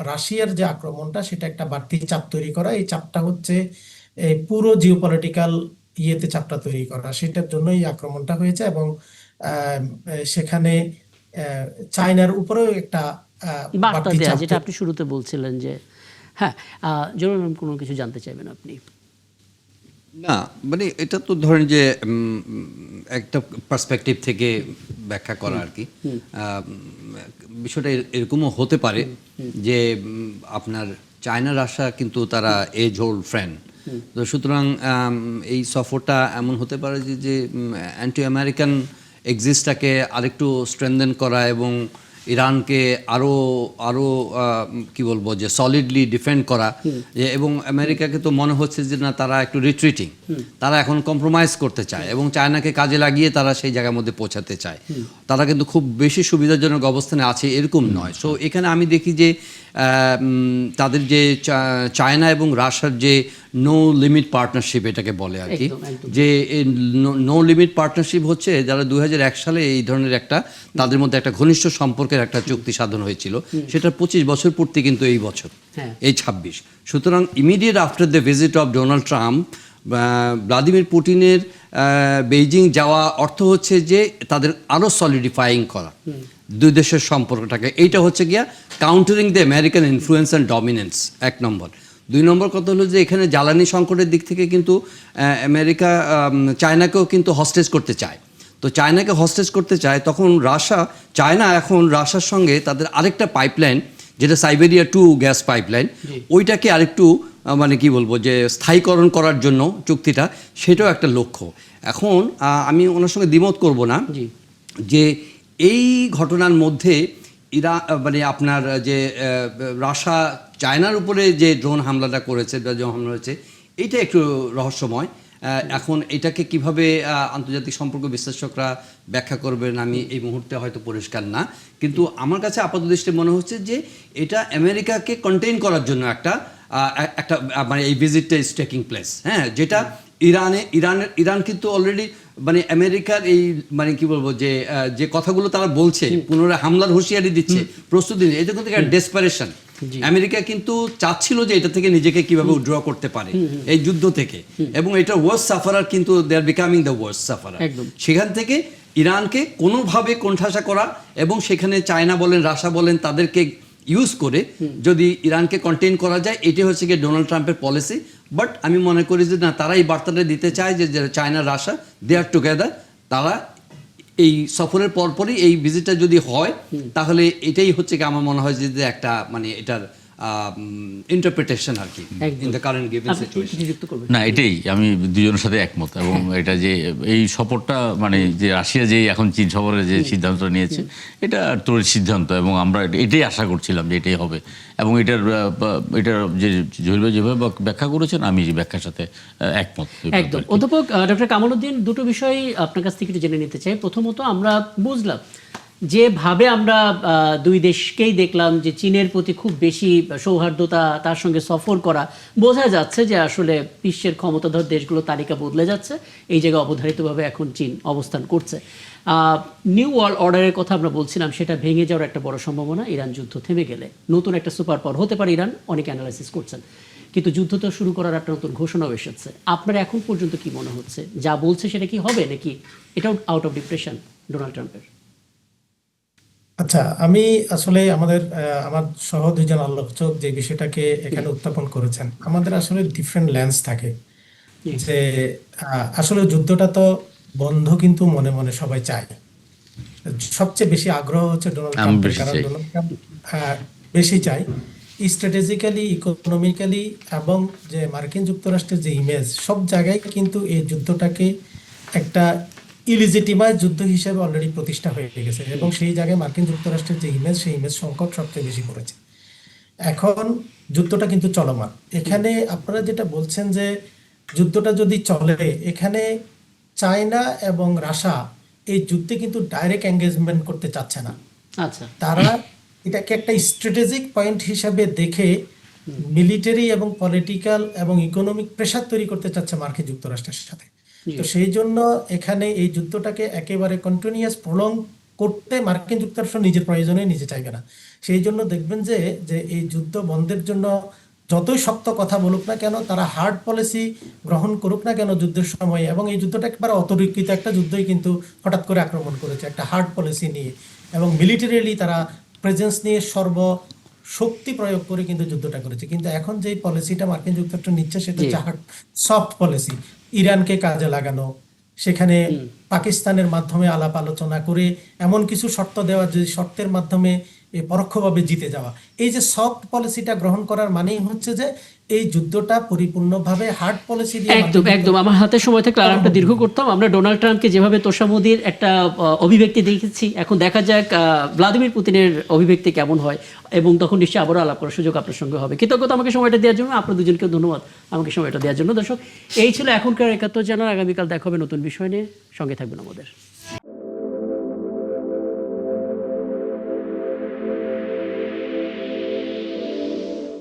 রাশিয়ার যে আক্রমণটা, সেটা একটা বাড়তি চাপ তৈরি করা। এই চাপটা হচ্ছে এই পুরো জিওপলিটিক্যাল ইয়েতে চাপটা তৈরি করা, সেটার জন্যই আক্রমণটা হয়েছে। এবং সেখানে চায়নার উপরেও একটা বার্তা বাড়তি দেয়া, চাপ যেটা আপনি শুরুতে বলছিলেন যে হ্যাঁ। জরুরি কোনো কিছু জানতে চাইবেন আপনি? না, মানে এটা তো ধরেন যে একটা পার্সপেক্টিভ থেকে ব্যাখ্যা করা আর কি। বিষয়টা এরকমও হতে পারে যে আপনার চায়না রাশিয়া কিন্তু তারা এজ হোল্ড ফ্রেন্ড, তো সুতরাং এই সফরটা এমন হতে পারে যে অ্যান্টি আমেরিকান এক্সিস্টটাকে আরেকটু স্ট্রেনদেন করা এবং ইরানকে আরো কি বলবো যে সলিডলি ডিফেন্ড করা, এবং আমেরিকাকে তো মনে হচ্ছে যে না, তারা একটু রিট্রিটিং, তারা এখন কম্প্রোমাইজ করতে চায় এবং চায়নাকে কাজে লাগিয়ে তারা সেই জায়গার মধ্যে পৌঁছাতে চায়। তারা কিন্তু খুব বেশি সুবিধাজনক অবস্থানে আছে এরকম নয়। সো এখানে আমি দেখি যে তাদের যে চায়না এবং রাশিয়ার যে নো লিমিট পার্টনারশিপ এটাকে বলে আর কি, যে নো লিমিট পার্টনারশিপ হচ্ছে যারা 2001 সালে এই ধরনের একটা তাদের মধ্যে একটা ঘনিষ্ঠ সম্পর্কের একটা চুক্তি সাধন হয়েছিল, সেটার 25 বছর পূর্তি কিন্তু এই বছর, এই 26। সুতরাং immediate after the visit of Donald Trump Vladimir পুতিনের বেইজিং যাওয়া অর্থ হচ্ছে যে তাদের আরও সলিডিফাইং করা দুই দেশের সম্পর্কটাকে। এইটা হচ্ছে গিয়া countering the American influence and dominance, 1 নম্বর। 2 নম্বর কথা হলো যে এখানে জ্বালানি সংকটের দিক থেকে কিন্তু আমেরিকা চায়নাকেও কিন্তু হস্টেজ করতে চায়। তো চায়নাকে হস্টেজ করতে চায়, তখন চায়না এখন রাশিয়ার সঙ্গে তাদের আরেকটা পাইপলাইন, যেটা সাইবেরিয়া 2 গ্যাস পাইপলাইন, ওইটাকে আরেকটু মানে কি বলবো যে স্থায়ীকরণ করার জন্য চুক্তিটা, সেটাও একটা লক্ষ্য। এখন আমি ওনার সঙ্গে দ্বিমত করব না যে এই ঘটনার মধ্যে মানে আপনার যে রাশিয়া চায়নার উপরে যে ড্রোন হামলাটা করেছে, এইটা একটু রহস্যময়। এখন এটাকে কিভাবে আন্তর্জাতিক সম্পর্ক বিশ্লেষকরা ব্যাখ্যা করবেন আমি এই মুহূর্তে হয়তো পরিষ্কার না, কিন্তু আমার কাছে আপাতদৃষ্টি মনে হচ্ছে যে এটা আমেরিকাকে কন্টেইন করার জন্য একটা মানে এই ভিজিটটা ইজ টেকিং প্লেস, হ্যাঁ, যেটা ইরান কিন্তু অলরেডি মানে আমেরিকার এই মানে কি বলবো যে কথাগুলো তারা বলছে, পুনরায় হামলার হুঁশিয়ারি দিচ্ছে, প্রস্তুতি নিচ্ছে, এটা কিন্তু একটা ডেসপারেশন। আমেরিকা কিন্তু চাচ্ছিল যে এটা থেকে নিজেকে কিভাবে উইথড্র করতে পারে এই যুদ্ধ থেকে, এবং এটা ওয়ার্স্ট সাফারার, কিন্তু they are becoming the worst sufferer. সেখান থেকে ইরানকে কোনোভাবে কোণঠাসা করা এবং সেখানে চায়না বলেন রাশিয়া বলেন তাদেরকে ইউজ করে যদি ইরানকে কন্টেইন করা যায়, এটি হচ্ছে গিয়ে ডোনাল্ড ট্রাম্পের পলিসি। বাট আমি মনে করি যে না, তারা এই বার্তাটা দিতে চায় যে China Russia they are together. তারা এই সফরের পরপরই এই ভিজিটটা যদি হয়, তাহলে এটাই হচ্ছে কি আমার মনে হয় যে একটা মানে এটার ইন্টারপ্রিটেশন আর কি in the current given situation. না, এটাই আমি দুজনের সাথে একমত। এবং এটা যে এই সফরটা মানে যে রাশিয়া যে এখন চীন সফরের যে সিদ্ধান্ত নিয়েছে, এটা তড়িৎ সিদ্ধান্ত, এবং আমরা এটাই আশা করছিলাম যে এটাই হবে। এবং এটার যে জহির যেভাবে ব্যাখ্যা করেছেন, আমি যে ব্যাখ্যার সাথে একমত। একদম। অধ্যাপক ডক্টর কামালউদ্দিন, দুটো বিষয় আপনার কাছ থেকে একটু জেনে নিতে চাই। প্রথমত, আমরা বুঝলাম যেভাবে আমরা দুই দেশকেই দেখলাম যে চীনের প্রতি খুব বেশি সৌহার্দ্যতা, তার সঙ্গে সফর করা, বোঝা যাচ্ছে যে আসলে বিশ্বের ক্ষমতাধর দেশগুলো তালিকা বদলে যাচ্ছে। এই জায়গায় অবধারিতভাবে এখন চীন অবস্থান করছে। নিউ ওয়ার্ল্ড অর্ডারের কথা আমরা বলছিলাম, সেটা ভেঙে যাওয়ার একটা বড় সম্ভাবনা ইরান যুদ্ধ থেমে গেলে। নতুন একটা সুপার পাওয়ার হতে পারে ইরান, অনেক অ্যানালাইসিস করছেন, কিন্তু যুদ্ধ তো শুরু করার একটা নতুন ঘোষণাও এসেছে। আপনার এখন পর্যন্ত কি মনে হচ্ছে, যা বলছে সেটা কি হবে, নাকি এটাও আউট অফ ডিপ্রেশন ডোনাল্ড ট্রাম্পের? আচ্ছা, আমি আসলে আমার সহ 2 জন আলোচক যে বিষয়টাকে এখানে উত্থাপন করেছেন, আমাদের আসলে ডিফারেন্ট লেন্স থাকে যে আসলে যুদ্ধটা তো বন্ধ, কিন্তু মনে মনে সবাই চায়। সবচেয়ে বেশি আগ্রহ হচ্ছে ডোনাল্ড ট্রাম্পের, কারণ ডোনাল্ড ট্রাম্প বেশি চায় স্ট্র্যাটেজিক্যালি, ইকোনমিক্যালি, এবং যে মার্কিন যুক্তরাষ্ট্রের যে ইমেজ, সব জায়গায় কিন্তু এই যুদ্ধটাকে একটা ইলিজিটিমাইজ যুদ্ধ হিসেবে অলরেডি প্রতিষ্ঠা হয়ে গেছে, এবং সেই জায়গায় মার্কিন যুক্তরাষ্ট্রের যে ইমেজ, সেই ইমেজ সংকট সবচেয়ে বেশি করেছে। এখন যুদ্ধটা কিন্তু চলমান। এখানে আপনারা যেটা বলছেন যে যুদ্ধটা যদি চলে, এখানে চায়না এবং রাশিয়া এই যুদ্ধে কিন্তু ডাইরেক্ট এঙ্গেজমেন্ট করতে চাচ্ছে না। আচ্ছা, তারা এটাকে একটা স্ট্র্যাটেজিক পয়েন্ট হিসাবে দেখে মিলিটারি এবং পলিটিক্যাল এবং ইকোনমিক প্রেসার তৈরি করতে চাচ্ছে মার্কিন যুক্তরাষ্ট্রের সাথে। তো সেই জন্য এখানে এই যুদ্ধটাকে একেবারে কন্টিনিউয়াস প্রলং করতে মার্কিন যুক্তরাষ্ট্র নিজের প্রয়োজনে নিজে চাইবে না। সেই জন্য দেখবেন যে এই যুদ্ধ বন্ধের জন্য যতই শক্ত কথা বলুক না কেন, তারা হার্ড পলিসি গ্রহণ করুক না কেন যুদ্ধের সময়, এবং এই যুদ্ধটা একবারে অতর্কিত একটা যুদ্ধই কিন্তু হঠাৎ করে আক্রমণ করেছে একটা হার্ড পলিসি নিয়ে, এবং মিলিটারিলি তারা প্রেজেন্স নিয়ে শক্তি প্রয়োগ করে কিন্তু যুদ্ধটা করেছে। কিন্তু এখন যে পলিসিটা মার্কিন যুক্তরাষ্ট্র নিচ্ছে, সেটা হচ্ছে সফট পলিসি। ইরানকে কাজে লাগানো, সেখানে পাকিস্তানের মাধ্যমে আলাপ আলোচনা করে এমন কিছু শর্ত দেওয়া, যে শর্তের মাধ্যমে পরোক্ষভাবে জিতে যাওয়া। এই যে সফট পলিসিটা গ্রহণ করার মানেই হচ্ছে যে এই যুদ্ধটা পরিপূর্ণভাবে হার্ড পলিসি দিয়ে। একদম একদম। আমার হাতে সময় থাকলে আর একটা দীর্ঘ করতাম। আমরা ডোনাল্ড ট্রাম্পকে যেভাবে তোষামোদির একটা অভিব্যক্তি দেখেছি, এখন দেখা যাক ভ্লাদিমির পুতিনের অভিব্যক্তি কেমন হয়, এবং তখন নিশ্চয়ই আবারও আলাপ করার সুযোগ আপনার সঙ্গে হবে। কৃতজ্ঞতা আমাকে সময়টা দেওয়ার জন্য, আপনার দুজনকে ধন্যবাদ আমাকে সময়টা দেওয়ার জন্য। দর্শক, এই ছিল এখনকার ৭১ জানুয়ারি। আগামীকাল দেখা হবে নতুন বিষয় নিয়ে, সঙ্গে থাকবেন আমাদের।